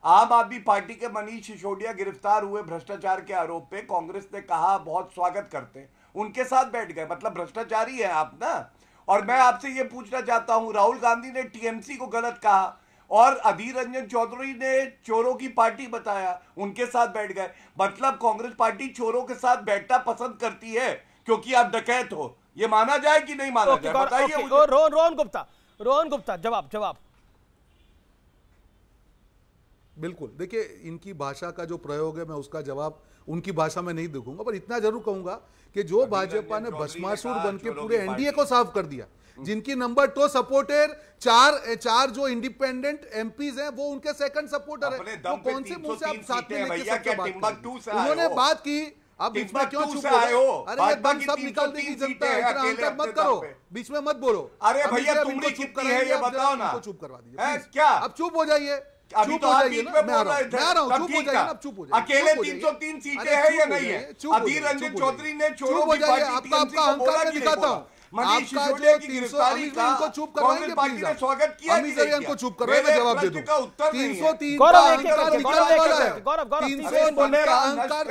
आम आदमी पार्टी के मनीष सिसोदिया गिरफ्तार हुए भ्रष्टाचार के आरोप पे, कांग्रेस ने कहा बहुत स्वागत करते हैं, उनके साथ बैठ गए, मतलब भ्रष्टाचारी है आप ना। और मैं आपसे ये पूछना चाहता हूं, राहुल गांधी ने टीएमसी को गलत कहा और अधीर रंजन चौधरी ने चोरों की पार्टी बताया, उनके साथ बैठ गए। मतलब कांग्रेस पार्टी चोरों के साथ बैठना पसंद करती है क्योंकि आप डकैत हो। ये माना जाए कि नहीं माना जाए, बताइए। रोहन गुप्ता जवाब। बिल्कुल, देखिए इनकी भाषा का जो प्रयोग है मैं उसका जवाब उनकी भाषा में नहीं देखूंगा, पर इतना जरूर कहूंगा कि जो भाजपा ने भस्मासुर बन के पूरे एनडीए को साफ कर दिया, जिनकी नंबर 2 सपोर्टर चार जो इंडिपेंडेंट एमपीज हैं वो उनके सेकंड सपोर्टर है, तो कौन से मुंह से आप साथ में लेके सबका बात कर? उन्होंने बात की, आप बीच में क्यों चुप हो? अरे एकदम सब निकाल देगी जनता, इतना अहंकार मत करो, बीच में मत बोलो। अरे भैया तुमने कितनी है ये बताओ ना, चुप करवा दीजिए क्या? अब चुप हो जाइए, अभी तो आप बीच में बोल रहे थे, अकेले 303 सीटें हैं या नहीं है? अधीर रंजन चौधरी ने चोरों की पार्टी टीएमसी को बोला कि नहीं बोला? मनीष सिसोदिया की गिरफ्तारी का कांग्रेस पार्टी ने स्वागत किया कि नहीं किया? चुप करवाइए, मैं जवाब दे दूं। 303 का अहंकार निकलने वाला है, 303 का अहंकार,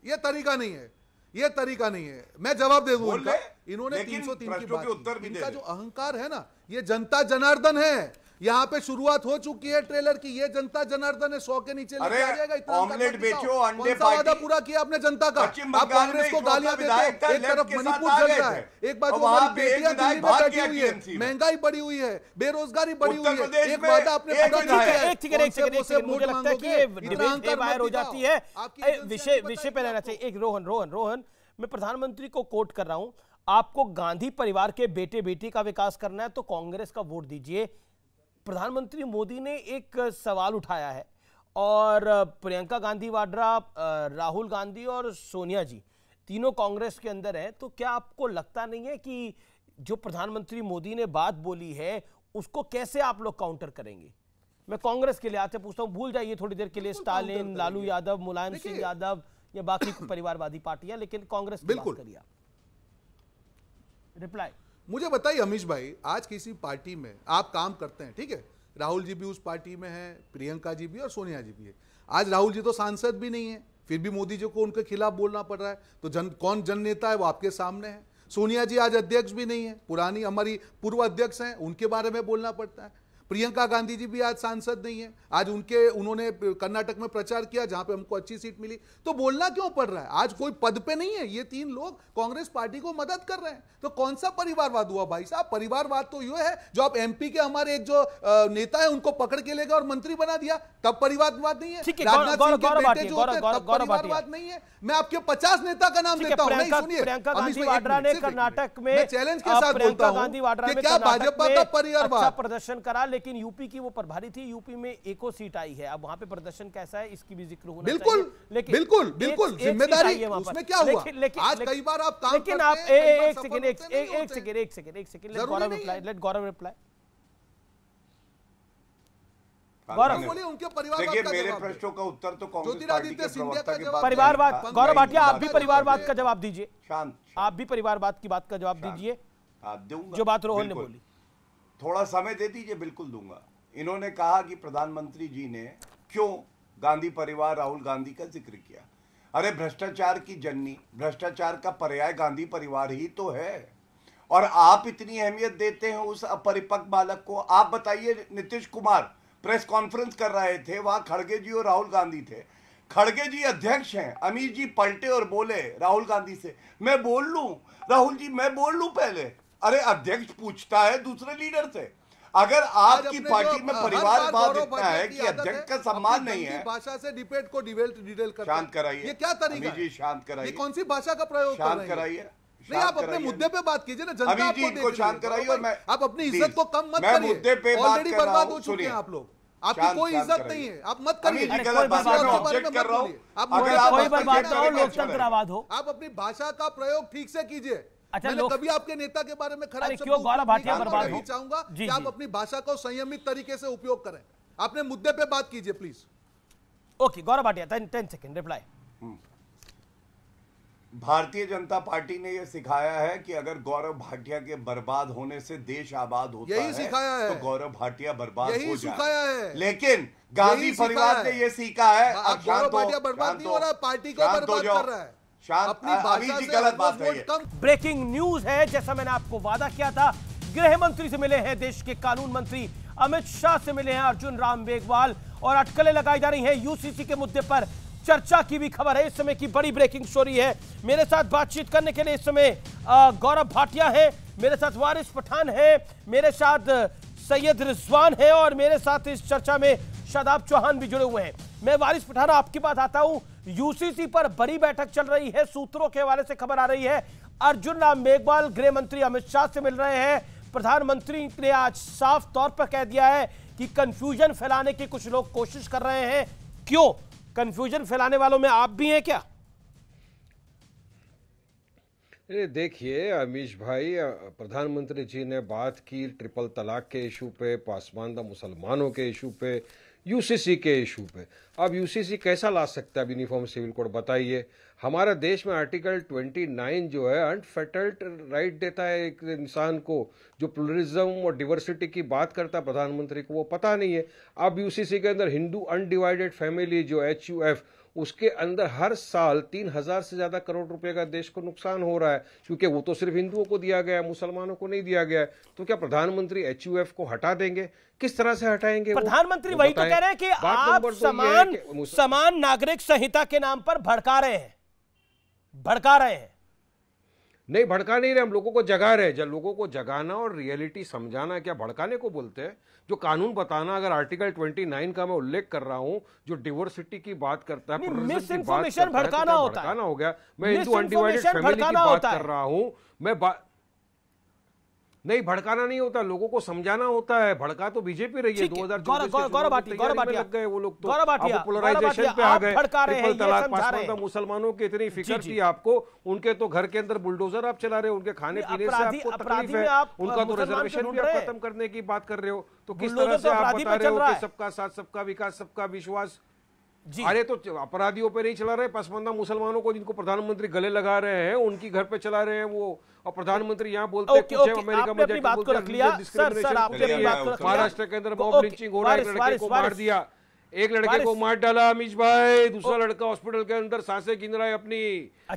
ये तरीका नहीं है, ये तरीका नहीं है। मैं जवाब दे दूं उनका, इन्होंने 303 की बात की, इनका जो अहंकार है ना, ये जनता जनार्दन है। यहाँ पे शुरुआत हो चुकी है ट्रेलर की, ये जनता जनार्दन है, 100 के नीचे लेके आ जाएगा। इतना ऑमलेट बेचो, अंडे वादा पूरा किया आपने जनता का। आप कांग्रेस को गालियां देते हो, एक तरफ मणिपुर चल रहा है, एक बात हमारी बेटियां दिल्ली में बैठी हुई है, महंगाई बढ़ी हुई है, बेरोजगारी बढ़ी हुई है, एक वादा आपने पूरा किया है। मुझे लगता है कि ये डिबेट बाहर हो जाती है, विषय पे रहना चाहिए। एक रोहन, मैं प्रधानमंत्री को कोट कर रहा हूं, आपको गांधी परिवार के बेटे बेटी का विकास करना है तो कांग्रेस का वोट दीजिए। प्रधानमंत्री मोदी ने एक सवाल उठाया है और प्रियंका गांधी वाड्रा, राहुल गांधी और सोनिया जी तीनों कांग्रेस के अंदर हैं, तो क्या आपको लगता नहीं है कि जो प्रधानमंत्री मोदी ने बात बोली है उसको कैसे आप लोग काउंटर करेंगे? मैं कांग्रेस के लिहाज से पूछता हूं, भूल जाइए थोड़ी देर के लिए स्टालिन, लालू यादव, मुलायम सिंह यादव या बाकी परिवारवादी पार्टियां, लेकिन कांग्रेस की बात करिए। रिप्लाई मुझे बताइए अमीश भाई, आज किसी पार्टी में आप काम करते हैं, ठीक है, राहुल जी भी उस पार्टी में है, प्रियंका जी भी और सोनिया जी भी है। आज राहुल जी तो सांसद भी नहीं है, फिर भी मोदी जी को उनके खिलाफ बोलना पड़ रहा है, तो कौन जन नेता है वो आपके सामने है। सोनिया जी आज अध्यक्ष भी नहीं है, पुरानी हमारी पूर्व अध्यक्ष हैं, उनके बारे में बोलना पड़ता है। प्रियंका गांधी जी भी आज सांसद नहीं है, आज उन्होंने कर्नाटक में प्रचार किया जहां पे हमको अच्छी सीट मिली, तो बोलना क्यों पड़ रहा है? आज कोई पद पे नहीं है, ये 3 लोग कांग्रेस पार्टी को मदद कर रहे हैं, तो कौन सा परिवारवाद हुआ भाई साहब? परिवारवाद तो ये है जो आप एमपी के हमारे एक जो नेता है उनको पकड़ के लेगा और मंत्री बना दिया, तब परिवारवाद नहीं है। राजनाथ सिंह के बेटे जो होते हैं तब परिवारवाद नहीं है। मैं आपके 50 नेता का नाम लेता हूं, नहीं सुनिए, प्रियंका गांधी वाड्रा ने कर्नाटक में चैलेंज के साथ बोलता हूं कि क्या भाजपा का परिवारवाद प्रदर्शन करा, लेकिन यूपी की वो प्रभारी थी, यूपी में एको सीट आई है, अब वहां पे प्रदर्शन कैसा है इसकी भी जिक्र होना बिल्कुल चाहिए। बिल्कुल जिम्मेदारी उसमें क्या हुआ? आज कई बार आप काम लेकिन आप एक सेकंड लेट गौरव रिप्लाई। गौरव बोलिए, उनके परिवार देखिए मेरे प्रश्नों का उत्तर तो कांग्रेस पार्टी के प्रवक्ता के पास परिवारवाद, गौरव भाटिया आप भी परिवारवाद का जवाब दीजिए, शांत, आप भी परिवारवाद की बात का जवाब दीजिए, जो बात रोहन ने बोली। थोड़ा समय दे दीजिए, बिल्कुल दूंगा। इन्होंने कहा कि प्रधानमंत्री जी ने क्यों गांधी परिवार, राहुल गांधी का जिक्र किया। अरे भ्रष्टाचार की जननी, भ्रष्टाचार का पर्याय गांधी परिवार ही तो है। और आप इतनी अहमियत देते हैं उस अपरिपक्व बालक को। आप बताइए, नीतीश कुमार प्रेस कॉन्फ्रेंस कर रहे थे, वहां खड़गे जी और राहुल गांधी थे। खड़गे जी अध्यक्ष हैं, अमित जी पलटे और बोले राहुल गांधी से, मैं बोल लूं राहुल जी, मैं बोल लूं पहले। अरे अध्यक्ष पूछता है दूसरे लीडर से। अगर आपकी पार्टी में परिवारवाद इतना है कि अध्यक्ष का सम्मान नहीं है, भाषा से डिबेट को डिटेल करते हैं। शांत कराइए, ये क्या तरीका है? शांत कराइए, कौन सी भाषा का प्रयोग कर रहे हैं? शांत कराइए, नहीं, आप अपने मुद्दे पे बात कीजिए ना, जनता आपको देख रही है। शांत कराइए और मैं, आप अपनी इज्जत को कम मत करिए। मुद्दे पे बात ऑलरेडी बर्बाद हो चुके हैं आप लोग, आपकी कोई इज्जत नहीं है, आप मत करिए। ऑब्जेक्ट कर रहा हूं, कोई बर्बाद ना हो, लोकतंत्र आबाद हो। आप अपनी भाषा का प्रयोग ठीक से कीजिए। अच्छा, मैंने कभी आपके नेता के बारे में खराब क्यों गौरव भाटिया बर्बाद हो? चाहूंगा कि आप अपनी भाषा को संयमित तरीके से उपयोग करें। आपने मुद्दे पे बात कीजिए please. Okay, Gaurav Bhatia 10 second reply. Bharatiya Janata party ने यह सिखाया है कि अगर गौरव भाटिया के बर्बाद होने से देश आबाद होता है, सिखाया है, तो गौरव भाटिया बर्बाद यही हो सिखाया जाए। लेकिन गांधी परिवार ने यह सीखा है। अब गौरव भाटिया बर्बाद नहीं हो रहा, पार्टी को बर्बाद कर रहा है। अपनी भाषा से गलत बात है। ब्रेकिंग न्यूज है, जैसा मैंने आपको वादा किया था, गृह मंत्री से मिले हैं देश के कानून मंत्री अमित शाह से मिले हैं अर्जुन राम मेघवाल, और अटकलें लगाई जा रही हैं यूसीसी के मुद्दे पर। चर्चा की भी खबर है, इस समय की बड़ी ब्रेकिंग स्टोरी है। मेरे साथ बातचीत करने के लिए इस समय गौरव भाटिया है, मेरे साथ वारिस पठान है, मेरे साथ सैयद रिजवान है, और मेरे साथ इस चर्चा में शादाब चौहान भी जुड़े हुए हैं। मैं वारिस पठान आपकी बात आता हूं। यूसीसी पर बड़ी बैठक चल रही है, सूत्रों के हवाले से खबर आ रही है अर्जुन राम मेघवाल गृह मंत्री अमित शाह से मिल रहे हैं। प्रधानमंत्री ने आज साफ तौर पर कह दिया है कि कंफ्यूजन फैलाने की कुछ लोग कोशिश कर रहे हैं। क्यों? कंफ्यूजन फैलाने वालों में आप भी हैं क्या? देखिए अमीश भाई, प्रधानमंत्री जी ने बात की ट्रिपल तलाक के इशू पे, पासमानदा मुसलमानों के इशू पे, यूसीसी के इशू पे। अब यूसीसी कैसा ला सकता है यूनिफॉर्म सिविल कोड, बताइए। हमारा देश में आर्टिकल 29 जो है अनफेटल्ड राइट देता है एक इंसान को, जो प्लुरलिज्म और डिवर्सिटी की बात करता है प्रधानमंत्री को, वो पता नहीं है। अब यूसीसी के अंदर हिंदू अनडिवाइडेड फैमिली जो HUF, उसके अंदर हर साल 3000 से ज्यादा करोड़ रुपए का देश को नुकसान हो रहा है, क्योंकि वो तो सिर्फ हिंदुओं को दिया गया है, मुसलमानों को नहीं दिया गया है। तो क्या प्रधानमंत्री HUF को हटा देंगे? किस तरह से हटाएंगे? प्रधानमंत्री वही तो कह रहे हैं कि आप समान नागरिक संहिता के नाम पर भड़का रहे हैं। नहीं, भड़का नहीं रहे, हम लोगों को जगा रहे हैं। जब लोगों को जगाना और रियलिटी समझाना क्या भड़काने को बोलते हैं? जो कानून बताना, अगर आर्टिकल 29 का मैं उल्लेख कर रहा हूं, जो डिवर्सिटी की बात करता है, मिस इन्फॉर्मेशन भड़काना होता है। हो गया, मैं हिंदू अनडिवाइडेड फैमिली की बात कर रहा हूं। नहीं, भड़काना नहीं होता, लोगों को समझाना होता है। भड़का तो बीजेपी रही है 2024 गौरव भाटिया लग गए वो लोग, तो पोलराइजेशन पे आ गए। ट्रिपल तलाक, पासमानदा मुसलमानों की इतनी फिक्र थी आपको, उनके तो घर के अंदर बुलडोजर आप चला रहे हो, उनके खाने पीने से आपको तकलीफ है, उनका तो रिजर्वेशन भी आप खत्म करने की बात कर रहे हो। तो किस तरह से आप बता रहे हो कि सबका साथ, सबका विकास, सबका विश्वास? अरे तो अपराधियों पे नहीं चला रहे, पसमानदा मुसलमानों को जिनको प्रधानमंत्री गले लगा रहे हैं उनकी घर पे चला रहे हैं वो। और प्रधानमंत्री यहाँ बोलते हैं कुछ है, अमेरिका में जाके बोलते हैं महाराष्ट्र के अंदर मॉब लिंचिंग हो रहा है, लड़के को मार दिया, एक लड़के को मार डाला अमीश भाई, दूसरा लड़का हॉस्पिटल के अंदर सांसें गिन रहा है अपनी,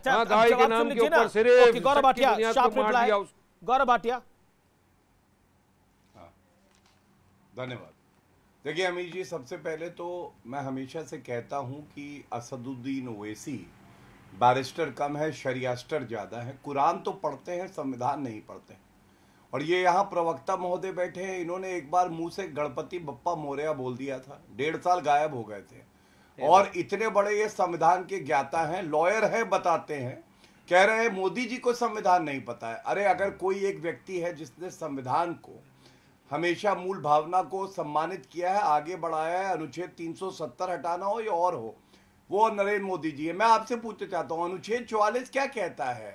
गाय के नाम के ऊपर सिर्फ। गौरव भाटिया, गौरव भाटिया, धन्यवाद। देखिए अमीश जी, सबसे पहले तो मैं हमेशा से कहता हूं कि असदुद्दीन ओवैसी बैरिस्टर कम है, शरियास्टर ज़्यादा है। कुरान तो पढ़ते हैं, संविधान नहीं पढ़ते। और ये यहाँ प्रवक्ता महोदय बैठे हैं, इन्होंने एक बार मुंह से गणपति बप्पा मोरया बोल दिया था, 1.5 साल गायब हो गए थे। और इतने बड़े ये संविधान के ज्ञाता हैं, लॉयर हैं, बताते हैं, कह रहे हैं मोदी जी को संविधान नहीं पता है। अरे अगर कोई एक व्यक्ति है जिसने संविधान को हमेशा मूल भावना को सम्मानित किया है, आगे बढ़ाया है, अनुच्छेद 370 हटाना हो या और हो, वो नरेंद्र मोदी जी है। मैं आपसे पूछना चाहता हूं, अनुच्छेद 44 क्या कहता है,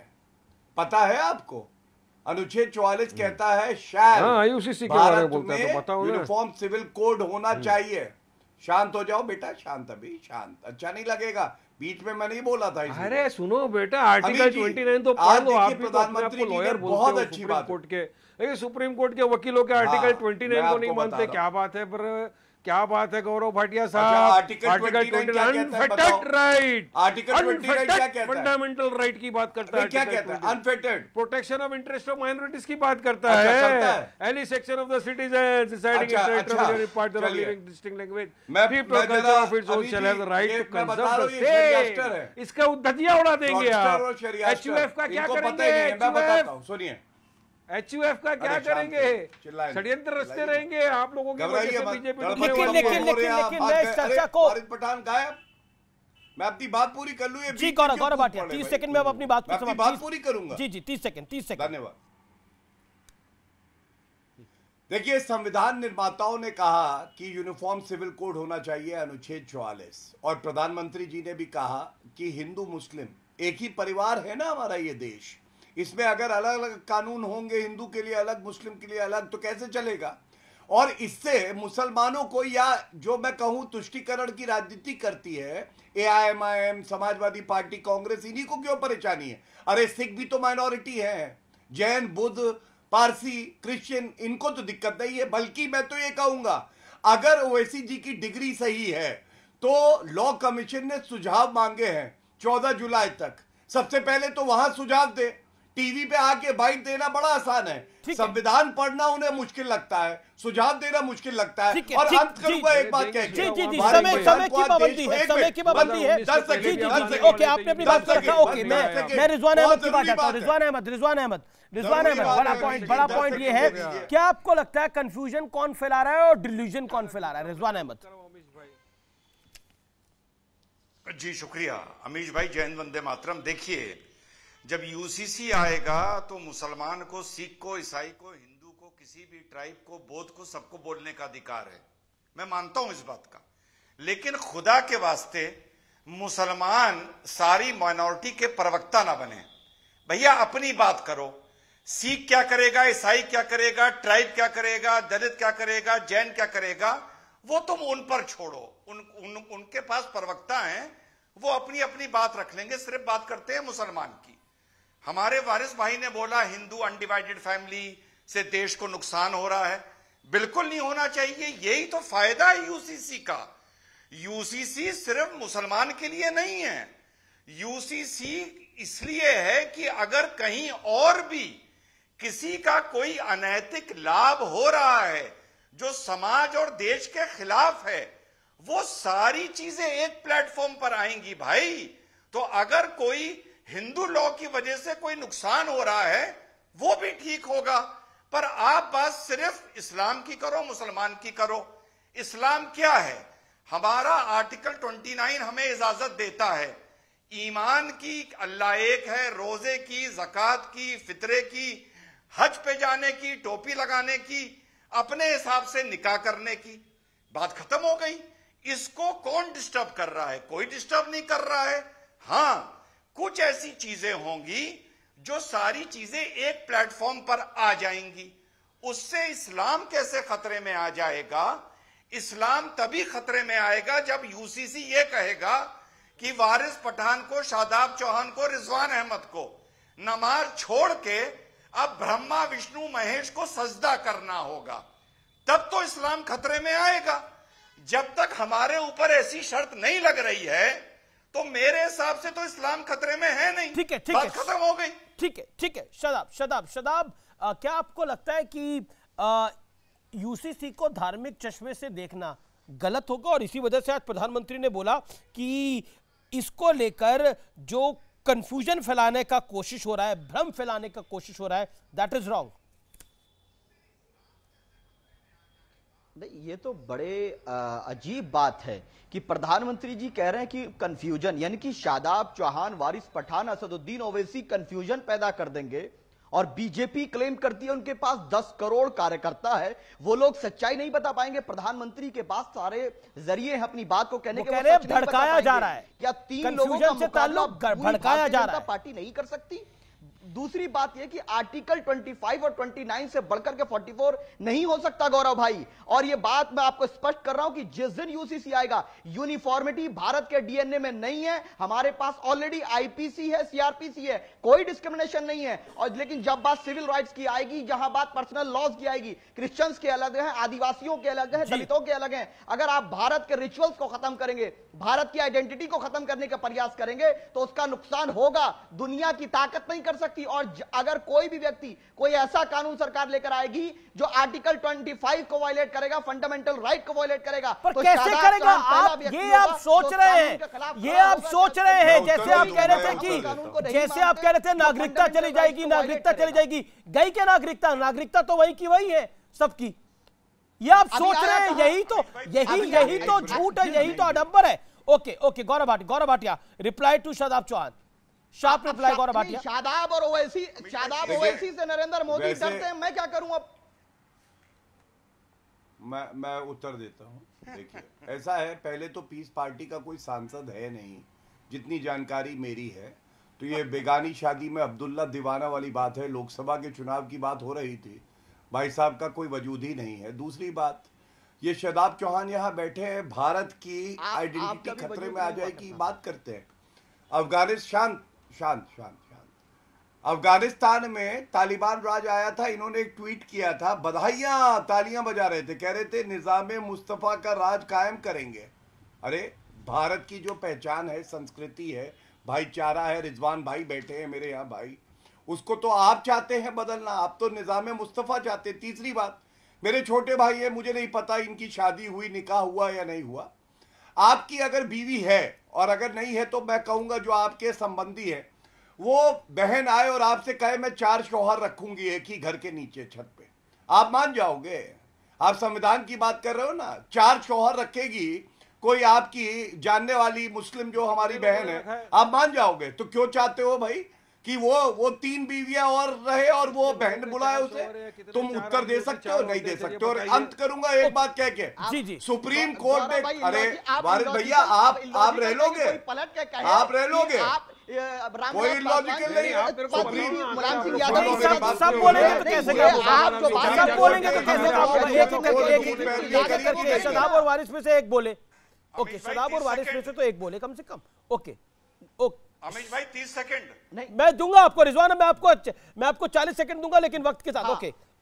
पता है आपको? अनुच्छेद 44 कहता है शायद भारत में यूनिफॉर्म सिविल कोड होना चाहिए। शांत हो जाओ बेटा, शांत, अभी शांत, अच्छा नहीं लगेगा, बीच में मैं नहीं बोला था। अरे सुनो बेटा, आर्टिकल 29 तो पढ़ लो। आप प्रधानमंत्री लॉयर बहुत अच्छी बात कोर्ट के, सुप्रीम कोर्ट के वकीलों के आर्टिकल 29 को नहीं मानते, क्या बात है? पर क्या बात है गौरव भाटिया अच्छा, साहब? आर्टिकल 29 क्या कहता है बताओ? राइट, आर्टिकल 29 क्या कहता है? फंडामेंटल राइट की बात करता है। क्या कहता है? Unfettered protection of interest of minorities की बात करता है। Any section of the citizens deciding in territory part of living distinct language people culture of its own shall have the right to conserve the state. इसका धज्जियां उड़ा देंगे आप। HUF का क्या करेंगे? मैं बताता हूं, सुनिए। एचयूएफ का क्या करेंगे? षड्यंत्र रचते रहेंगे आप लोगों की वजह से बीजेपी। लेकिन मैं इस चर्चा को पठान गायब, मैं अपनी बात पूरी कर लूं। जी गौरव भाटिया 30 सेकंड में अब अपनी बात पूरी करूंगा। जी 30 सेकंड। धन्यवाद। देखिए, संविधान निर्माताओं ने कहा कि यूनिफॉर्म सिविल कोड होना चाहिए, अनुच्छेद 44, और प्रधानमंत्री जी ने भी कहा कि हिंदू मुस्लिम एक ही परिवार है ना हमारा ये देश। इसमें अगर अलग अलग कानून होंगे, हिंदू के लिए अलग, मुस्लिम के लिए अलग, तो कैसे चलेगा? और इससे मुसलमानों को, या जो मैं कहूं तुष्टीकरण की राजनीति करती है एआईएमआईएम, समाजवादी पार्टी, कांग्रेस, इन्हीं को क्यों परेशानी है? अरे सिख भी तो माइनॉरिटी है, जैन, बुद्ध, पारसी, क्रिश्चियन, इनको तो दिक्कत नहीं है। बल्कि मैं तो ये कहूंगा, अगर ओवैसी जी की डिग्री सही है तो लॉ कमीशन ने सुझाव मांगे हैं 14 जुलाई तक। सबसे पहले तो वहां सुझाव दे। टीवी पे आके बाइट देना बड़ा आसान है, संविधान पढ़ना उन्हें मुश्किल लगता है, सुझाव देना मुश्किल लगता है। और अंत करूंगा एक बात कह के, समय की पाबंदी है, समय की पाबंदी है। ओके, आपने अपनी बात रखा। ओके, मैं रिजवान अहमद की बात करता हूं। रिजवान अहमद बड़ा पॉइंट ये है, क्या आपको लगता है कंफ्यूजन कौन फैला रहा है और डिल्यूजन कौन फैला रहा है? रिजवान अहमद जी, शुक्रिया अमीश भाई। जय हिंद, वंदे मातरम। देखिए, जब यूसीसी आएगा तो मुसलमान को, सिख को, ईसाई को, हिंदू को, किसी भी ट्राइब को, बौद्ध को, सबको बोलने का अधिकार है। मैं मानता हूं इस बात का, लेकिन खुदा के वास्ते मुसलमान सारी माइनॉरिटी के प्रवक्ता ना बने। भैया अपनी बात करो। सिख क्या करेगा, ईसाई क्या करेगा, ट्राइब क्या करेगा, दलित क्या करेगा, जैन क्या करेगा, वो तुम उन पर छोड़ो। उनके पास प्रवक्ता हैं, वो अपनी अपनी बात रख लेंगे। सिर्फ बात करते हैं मुसलमान की। हमारे वारिस भाई ने बोला हिंदू अनडिवाइडेड फैमिली से देश को नुकसान हो रहा है। बिल्कुल नहीं होना चाहिए, यही तो फायदा है यूसीसी का। यूसीसी सिर्फ मुसलमान के लिए नहीं है, यूसीसी इसलिए है कि अगर कहीं और भी किसी का कोई अनैतिक लाभ हो रहा है जो समाज और देश के खिलाफ है, वो सारी चीजें एक प्लेटफॉर्म पर आएंगी भाई। तो अगर कोई हिंदू लॉ की वजह से कोई नुकसान हो रहा है, वो भी ठीक होगा। पर आप बात सिर्फ इस्लाम की करो, मुसलमान की करो। इस्लाम क्या है? हमारा आर्टिकल 29 हमें इजाजत देता है ईमान की, अल्लाह एक है, रोजे की, ज़कात की, फितरे की, हज पे जाने की, टोपी लगाने की, अपने हिसाब से निकाह करने की। बात खत्म हो गई। इसको कौन डिस्टर्ब कर रहा है? कोई डिस्टर्ब नहीं कर रहा है। हां, कुछ ऐसी चीजें होंगी जो सारी चीजें एक प्लेटफॉर्म पर आ जाएंगी। उससे इस्लाम कैसे खतरे में आ जाएगा? इस्लाम तभी खतरे में आएगा जब यूसीसी ये कहेगा कि वारिस पठान को, शादाब चौहान को, रिजवान अहमद को नमाज छोड़ के अब ब्रह्मा, विष्णु, महेश को सजदा करना होगा। तब तो इस्लाम खतरे में आएगा। जब तक हमारे ऊपर ऐसी शर्त नहीं लग रही है तो मेरे हिसाब से तो इस्लाम खतरे में है नहीं। ठीक है, बात खत्म हो गई। ठीक है। शदाब, क्या आपको लगता है कि यूसीसी को धार्मिक चश्मे से देखना गलत होगा और इसी वजह से आज प्रधानमंत्री ने बोला कि इसको लेकर जो कंफ्यूजन फैलाने का कोशिश हो रहा है, भ्रम फैलाने का कोशिश हो रहा है, दैट इज रॉन्ग? ये तो बड़े अजीब बात है कि प्रधानमंत्री जी कह रहे हैं कि कंफ्यूजन, यानी कि शादाब चौहान, वारिस पठान, असदुद्दीन ओवैसी कंफ्यूजन पैदा कर देंगे। और बीजेपी क्लेम करती है उनके पास 10 करोड़ कार्यकर्ता है, वो लोग सच्चाई नहीं बता पाएंगे। प्रधानमंत्री के पास सारे जरिए हैं अपनी बात को कहने के, भड़काया जा रहा है। क्या 3 लोगों का मुकाबला भड़काया जा रहा है? पार्टी नहीं कर सकती? दूसरी बात यह कि आर्टिकल 25 और 29 से बढ़कर के 44 नहीं हो सकता गौरव भाई। और यह बात मैं आपको स्पष्ट कर रहा हूं कि जिस दिन यूसीसी आएगा, यूनिफॉर्मिटी भारत के डीएनए में नहीं है। हमारे पास ऑलरेडी आईपीसी है, सीआरपीसी है, कोई डिस्क्रिमिनेशन नहीं है। और लेकिन जब बात सिविल राइट्स की आएगी, जहां बात पर्सनल लॉज की आएगी, क्रिश्चियंस के अलग है, आदिवासियों के अलग है, दलितों के अलग है। अगर आप भारत के रिचुअल्स को खत्म करेंगे, भारत की आइडेंटिटी को खत्म करने का प्रयास करेंगे, तो उसका नुकसान होगा। दुनिया की ताकत नहीं कर सकती। और अगर कोई भी व्यक्ति कोई ऐसा कानून सरकार लेकर आएगी जो आर्टिकल 25 को वायलेट करेगा, फंडामेंटल राइट को वायलेट करेगा, पर तो कैसे करेगा? आप ये आप सोच रहे हैं, ये आप सोच रहे हैं, जैसे आप कह रहे थे कि जैसे आप कह रहे थे नागरिकता चली जाएगी, नागरिकता चली जाएगी। गई क्या नागरिकता? नागरिकता तो वही की वही है सबकी। ये आप सोच रहे हैं, यही तो झूठ है, यही तो आडंबर है। Okay Gaurav Bhatia reply to Shadab Chauhan. Sharp reply Gaurav Bhatia. Shadab और ओवैसी से नरेंद्र मोदी डरते हैं, मैं क्या करूं अब? मैं उत्तर देता हूं। देखिए, ऐसा है, पहले तो पीस पार्टी का कोई सांसद है नहीं, जितनी जानकारी मेरी है। तो ये बेगानी शादी में अब्दुल्ला दीवाना वाली बात है। लोकसभा के चुनाव की बात हो रही थी, भाई साहब का कोई वजूद ही नहीं है। दूसरी बात, ये शादाब चौहान यहाँ बैठे हैं, भारत की आइडेंटिटी खतरे में आ जाएगी बात करते हैं। अफगानिस्तान शांत अफगानिस्तान में तालिबान राज आया था, इन्होंने एक ट्वीट किया था, बधाइयां, तालियां बजा रहे थे, कह रहे थे निजामे मुस्तफा का राज कायम करेंगे। अरे भारत की जो पहचान है, संस्कृति है, भाईचारा है, रिजवान भाई बैठे हैं मेरे यहाँ भाई, उसको तो आप चाहते हैं बदलना, आप तो निजामे मुस्तफा चाहते। तीसरी बात, मेरे छोटे भाई है, मुझे नहीं पता इनकी शादी हुई, निकाह हुआ या नहीं हुआ। आपकी अगर बीवी है और अगर नहीं है तो मैं कहूंगा जो आपके संबंधी है वो बहन आए और आपसे कहे मैं 4 शौहर रखूंगी एक ही घर के नीचे छत पे, आप मान जाओगे? आप संविधान की बात कर रहे हो ना, 4 शौहर रखेगी कोई आपकी जानने वाली मुस्लिम जो हमारी बहन है, आप मान जाओगे? तो क्यों चाहते हो भाई कि वो 3 बीवियां और रहे और वो बहन बुलाए उसे? तुम उत्तर दे सकते हो? नहीं दे सकते। और अंत करूंगा एक बात कह के, सुप्रीम कोर्ट ने, अरे वारिस भैया आप रह लोगे, आप रह लोगे, कोई लॉजिकल नहीं है। सब बोलेंगे तो कैसे सब बोलेंगे तो कैसे? शदाब और वारिस में से एक बोले। ओके, शदाब और वारिस में से तो एक बोले कम से कम। ओके अमीश भाई 30 सेकंड नहीं मैं दूंगा आपको, रिजवान मैं आपको 40 सेकंड दूंगा, लेकिन वक्त के साथ।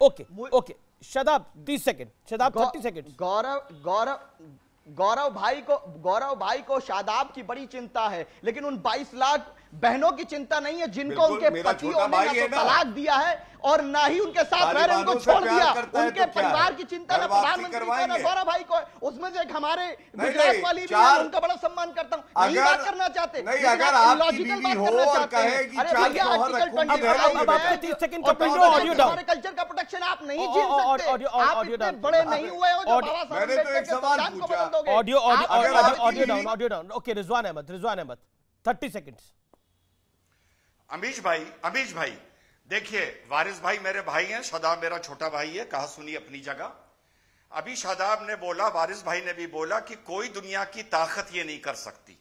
Okay Shadab 30 second, Shadab 30 second. Gaurav भाई को शादाब की बड़ी चिंता है, लेकिन उन 22 लाख बहनों की चिंता नहीं है जिनको उनके पतियों ने ना तो तलाक दिया है और ना ही उनके साथ रह रहे, उनको छोड़ दिया। उनके परिवार की चिंता ना प्रधानमंत्री को ना गौरव भाई को। उसमें से एक हमारे गुजरात वाली भी है, उनका बड़ा सम्मान करता हूं, यही बात करना चाहते। नहीं, अगर आपकी बीवी हो और कहे कि 4 शौहर रखूंगी, 30 सेकंड का ऑडियो डाउन, कल्चर का प्रोटेक्शन आप नहीं छीन सकते। आप इतने बड़े नहीं हुए हो जो बाबा साहब मैंने तो एक सवाल पूछा। Audio down. Okay, Rizwan Ahmad 30 seconds. Amish भाई देखिए, वारिस भाई मेरे भाई हैं, शादाब मेरा छोटा भाई है, कहा सुनी अपनी जगह। अभी शादाब ने बोला, वारिस भाई ने भी बोला कि कोई दुनिया की ताकत ये नहीं कर सकती।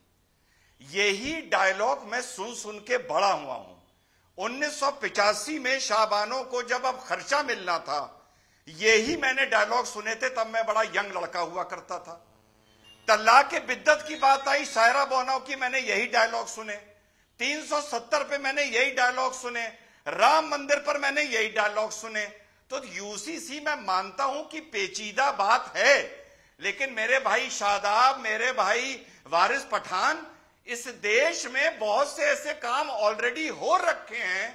यही डायलॉग मैं सुन के बड़ा हुआ हूं। 1985 में शाबानों को जब अब खर्चा मिलना था, यही मैंने डायलॉग सुने थे, तब मैं बड़ा यंग लड़का हुआ करता था। तलाक के बिद्दत की बात आई, सायरा बोनाव की, मैंने यही डायलॉग सुने। 370 पे मैंने यही डायलॉग सुने। राम मंदिर पर मैंने यही डायलॉग सुने। तो यूसीसी मैं मानता हूं कि पेचीदा बात है, लेकिन मेरे भाई शादाब, मेरे भाई वारिस पठान, इस देश में बहुत से ऐसे काम ऑलरेडी हो रखे हैं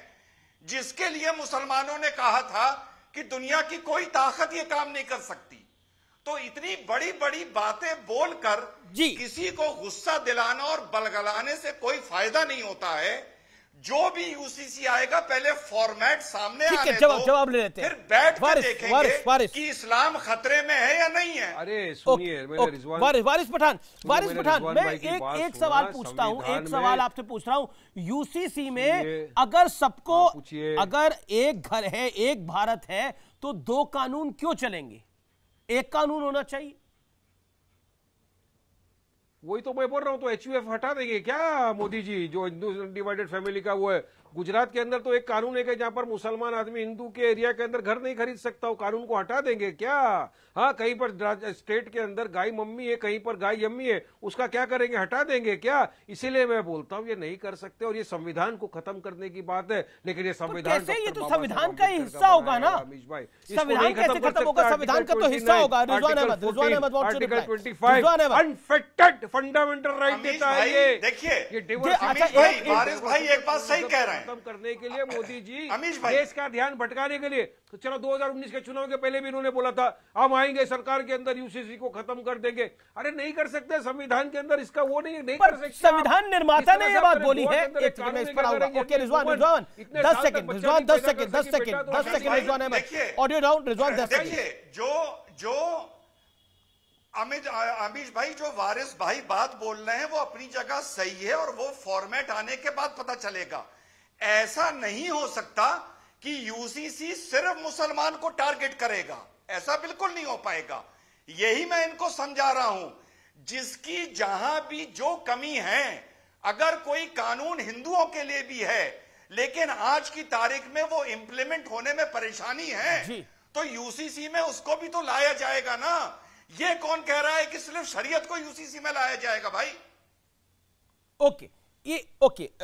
जिसके लिए मुसलमानों ने कहा था कि दुनिया की कोई ताकत ये काम नहीं कर सकती। तो इतनी बड़ी बड़ी बातें बोलकर किसी को गुस्सा दिलाना और बलगलाने से कोई फायदा नहीं होता है। जो भी यूसीसी आएगा पहले फॉर्मेट सामने आने दो, जवाब ले लेते हैं, फिर बैठ के देखेंगे कि इस्लाम खतरे में है या नहीं है। अरे सुनिए, वारिस पठान मैं एक सवाल पूछता हूं, एक सवाल आपसे पूछ रहा हूं। यूसीसी में अगर सबको, अगर एक घर है, एक भारत है, तो 2 कानून क्यों चलेंगे? एक कानून होना चाहिए। वही तो मैं बोल रहा हूं, तो एचयूएफ हटा देंगे क्या मोदी जी? जो हिंदू डिवाइडेड फैमिली का वो है, गुजरात के अंदर तो एक कानून है कि जहां पर मुसलमान आदमी हिंदू के एरिया के अंदर घर नहीं खरीद सकता, वो कानून को हटा देंगे क्या? हाँ, कहीं पर स्टेट के अंदर गाय मम्मी है, कहीं पर गाय यम्मी है, उसका क्या करेंगे? हटा देंगे क्या? इसीलिए मैं बोलता हूँ ये नहीं कर सकते और ये संविधान को खत्म करने की बात है। लेकिन ये संविधान ये तो संविधान का ही हिस्सा होगा ना अमीश भाई, संविधान कैसे खत्म होगा? संविधान का तो हिस्सा होगा। Rizwan Ahmad article 25 unaffected fundamental right देता है। ये देखिए डिवर्सिटी भाई एक बात सही कह रहे हैं, खत्म करने के लिए मोदी जी अमीश भाई देश का ध्यान भटकाने के लिए। तो चलो 2019 के चुनाव के पहले भी इन्होंने बोला था हम आएंगे सरकार के अंदर यूसीसी को खत्म कर देंगे। अरे नहीं कर सकते, संविधान के अंदर इसका वो नहीं कर सकते। संविधान निर्माता ने ये बात बोली है। एक मैं इस पर आऊंगा। Okay Rizwan 10 second Rizwan 10 second Rizwan Ahmad audio down. Rizwan 10 second. जो अमीश भाई जो वारिस भाई बात बोल रहे हैं वो अपनी जगह सही है और वो फॉर्मेट आने के बाद पता चलेगा। ऐसा नहीं हो सकता कि यूसीसी सिर्फ मुसलमान को टारगेट करेगा, ऐसा बिल्कुल नहीं हो पाएगा। यही मैं इनको समझा रहा हूं, जिसकी जहां भी जो कमी है, अगर कोई कानून हिंदुओं के लिए भी है लेकिन आज की तारीख में वो इंप्लीमेंट होने में परेशानी है, तो यूसीसी में उसको भी तो लाया जाएगा ना। ये कौन कह रहा है कि सिर्फ शरीयत को यूसीसी में लाया जाएगा भाई? ओके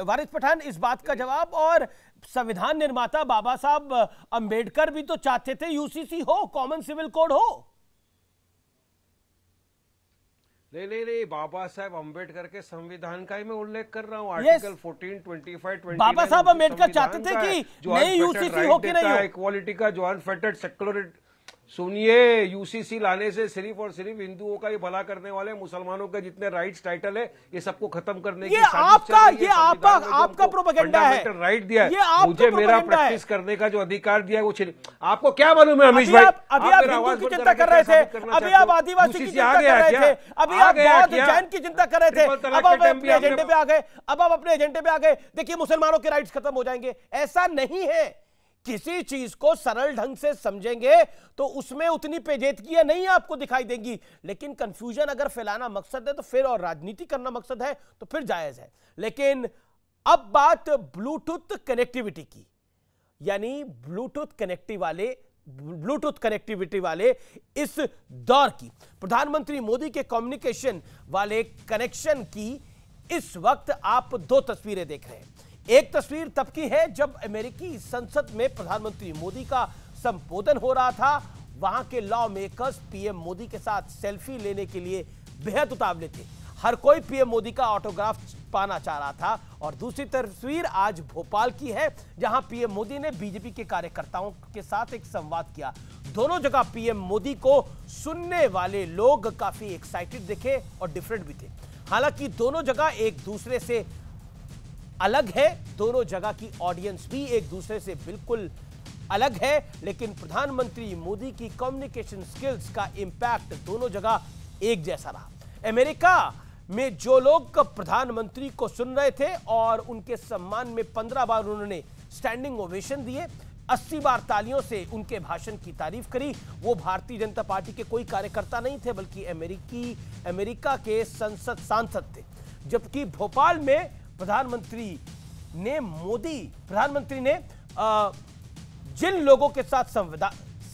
वारिस पठान इस बात का जवाब। और संविधान निर्माता बाबा साहब अंबेडकर भी तो चाहते थे यूसीसी हो, कॉमन सिविल कोड हो। नहीं, बाबा साहब अंबेडकर के संविधान का ही मैं उल्लेख कर रहा हूँ। आर्टिकल 14, 25, 29 बाबा साहब अंबेडकर चाहते थे कि नई यूसीसी हो कि नहीं हो, इक्वालिटी का, जो अनफेटेड सेक्युलर। सुनिए, यूसीसी लाने से सिर्फ और सिर्फ हिंदुओं का ही भला करने वाले, मुसलमानों के जितने राइट्स टाइटल है ये सबको खत्म करने की आपका प्रोपेगेंडा है। राइट दिया है मुझे, मेरा प्रैक्टिस करने का जो अधिकार दिया है वो आपको क्या मालूम है अमीश भाई? अभी आप हिंदू की चिंता कर रहे थे, अभी आप आदिवासी की चिंता कर रहे थे, अभी आप बौद्ध जैन की चिंता कर रहे थे, अब आप अपने एजेंडे पे आ गए। अब आप अपने एजेंडे पे आ गए। देखिए मुसलमानों के राइट्स खत्म हो जाएंगे, ऐसा नहीं है। किसी चीज को सरल ढंग से समझेंगे तो उसमें उतनी पेचीदगियां नहीं आपको दिखाई देंगी। लेकिन कंफ्यूजन अगर फैलाना मकसद है तो फिर, और राजनीति करना मकसद है तो फिर जायज है। लेकिन अब बात ब्लूटूथ कनेक्टिविटी की, यानी ब्लूटूथ कनेक्टिविटी वाले इस दौर की, प्रधानमंत्री मोदी के कम्युनिकेशन वाले कनेक्शन की इस वक्त आप दो तस्वीरें देख रहे हैं। एक तस्वीर तब की है जब अमेरिकी संसद में प्रधानमंत्री मोदी का संबोधन हो रहा था। वहां के लॉ मेकर्स पीएम मोदी के साथ सेल्फी लेने के लिए बेहद उतावले थे। हर कोई पीएम मोदी का ऑटोग्राफ पाना चाह रहा था। और दूसरी तस्वीर आज भोपाल की है, जहां पीएम मोदी ने बीजेपी के कार्यकर्ताओं के साथ एक संवाद किया। दोनों जगह पीएम मोदी को सुनने वाले लोग काफी एक्साइटेड दिखे और डिफरेंट भी थे। हालांकि दोनों जगह एक दूसरे से अलग है, दोनों जगह की ऑडियंस भी एक दूसरे से बिल्कुल अलग है। लेकिन प्रधानमंत्री मोदी की कम्युनिकेशन स्किल्स का इंपैक्ट दोनों जगह एक जैसा रहा। अमेरिका में जो लोग प्रधानमंत्री को सुन रहे थे और उनके सम्मान में 15 बार उन्होंने स्टैंडिंग ओवेशन दिए, 80 बार तालियों से उनके भाषण की तारीफ करी, वो भारतीय जनता पार्टी के कोई कार्यकर्ता नहीं थे बल्कि अमेरिका के संसद सांसद थे। जबकि भोपाल में प्रधानमंत्री ने जिन लोगों के साथ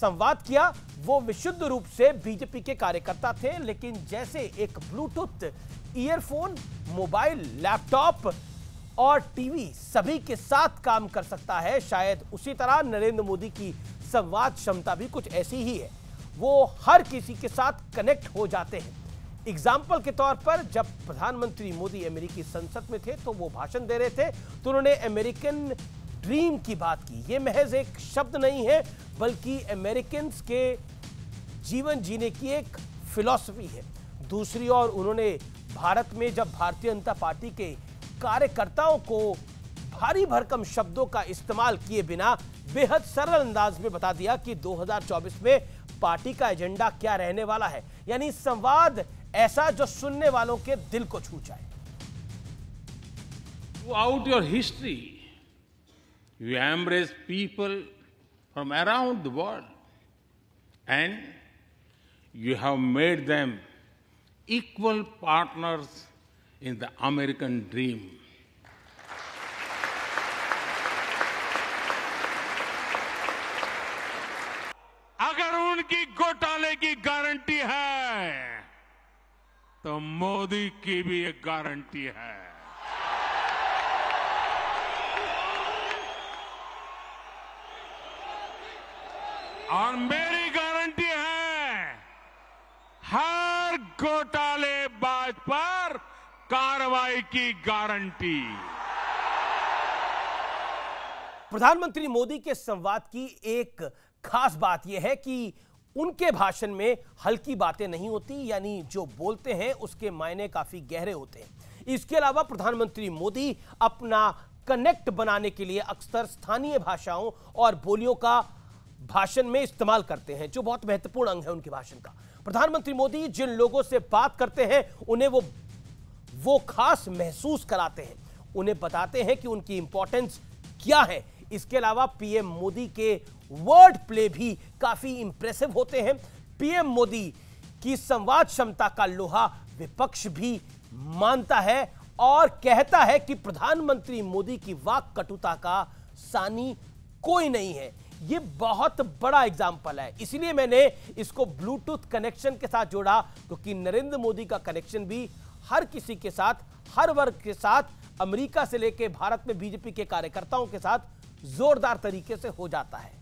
संवाद किया वो विशुद्ध रूप से बीजेपी के कार्यकर्ता थे। लेकिन जैसे एक ब्लूटूथ ईयरफोन, मोबाइल, लैपटॉप और टीवी सभी के साथ काम कर सकता है, शायद उसी तरह नरेंद्र मोदी की संवाद क्षमता भी कुछ ऐसी ही है। वो हर किसी के साथ कनेक्ट हो जाते हैं। एग्जाम्पल के तौर पर जब प्रधानमंत्री मोदी अमेरिकी संसद में थे तो वो भाषण दे रहे थे तो उन्होंने अमेरिकन ड्रीम की बात की। ये महज एक शब्द नहीं है बल्कि अमेरिकन्स के जीवन जीने की एक फिलॉसफी है। दूसरी ओर उन्होंने भारत में जब भारतीय जनता पार्टी के कार्यकर्ताओं को भारी भरकम शब्दों का इस्तेमाल किए बिना बेहद सरल अंदाज में बता दिया कि 2024 में पार्टी का एजेंडा क्या रहने वाला है। यानी संवाद ऐसा जो सुनने वालों के दिल को छू जाए। Throughout your history, you embrace people from around the world and you have made them equal partners in the American dream. Chauhan की घोटाले की गारंटी है तो मोदी की भी एक गारंटी है। और मेरी गारंटी है हर घोटालेबाज पर कार्रवाई की गारंटी। प्रधानमंत्री मोदी के संवाद की एक खास बात यह है कि उनके भाषण में हल्की बातें नहीं होती, यानी जो बोलते हैं उसके मायने काफी गहरे होते हैं। इसके अलावा प्रधानमंत्री मोदी अपना कनेक्ट बनाने के लिए अक्सर स्थानीय भाषाओं और बोलियों का भाषण में इस्तेमाल करते हैं, जो बहुत महत्वपूर्ण अंग है उनके भाषण का। प्रधानमंत्री मोदी जिन लोगों से बात करते हैं उन्हें वो खास महसूस कराते हैं, उन्हें बताते हैं कि उनकी इंपॉर्टेंस क्या है। इसके अलावा पीएम मोदी के वर्ड प्ले भी काफी इंप्रेसिव होते हैं। पीएम मोदी की संवाद क्षमता का लोहा विपक्ष भी मानता है और कहता है कि प्रधानमंत्री मोदी की वाक कटुता का सानी कोई नहीं है। ये बहुत बड़ा एग्जाम्पल है, इसीलिए मैंने इसको ब्लूटूथ कनेक्शन के साथ जोड़ा, क्योंकि नरेंद्र मोदी का कनेक्शन भी हर किसी के साथ, हर वर्ग के साथ, अमेरिका से लेकर भारत में बीजेपी के कार्यकर्ताओं के साथ जोरदार तरीके से हो जाता है।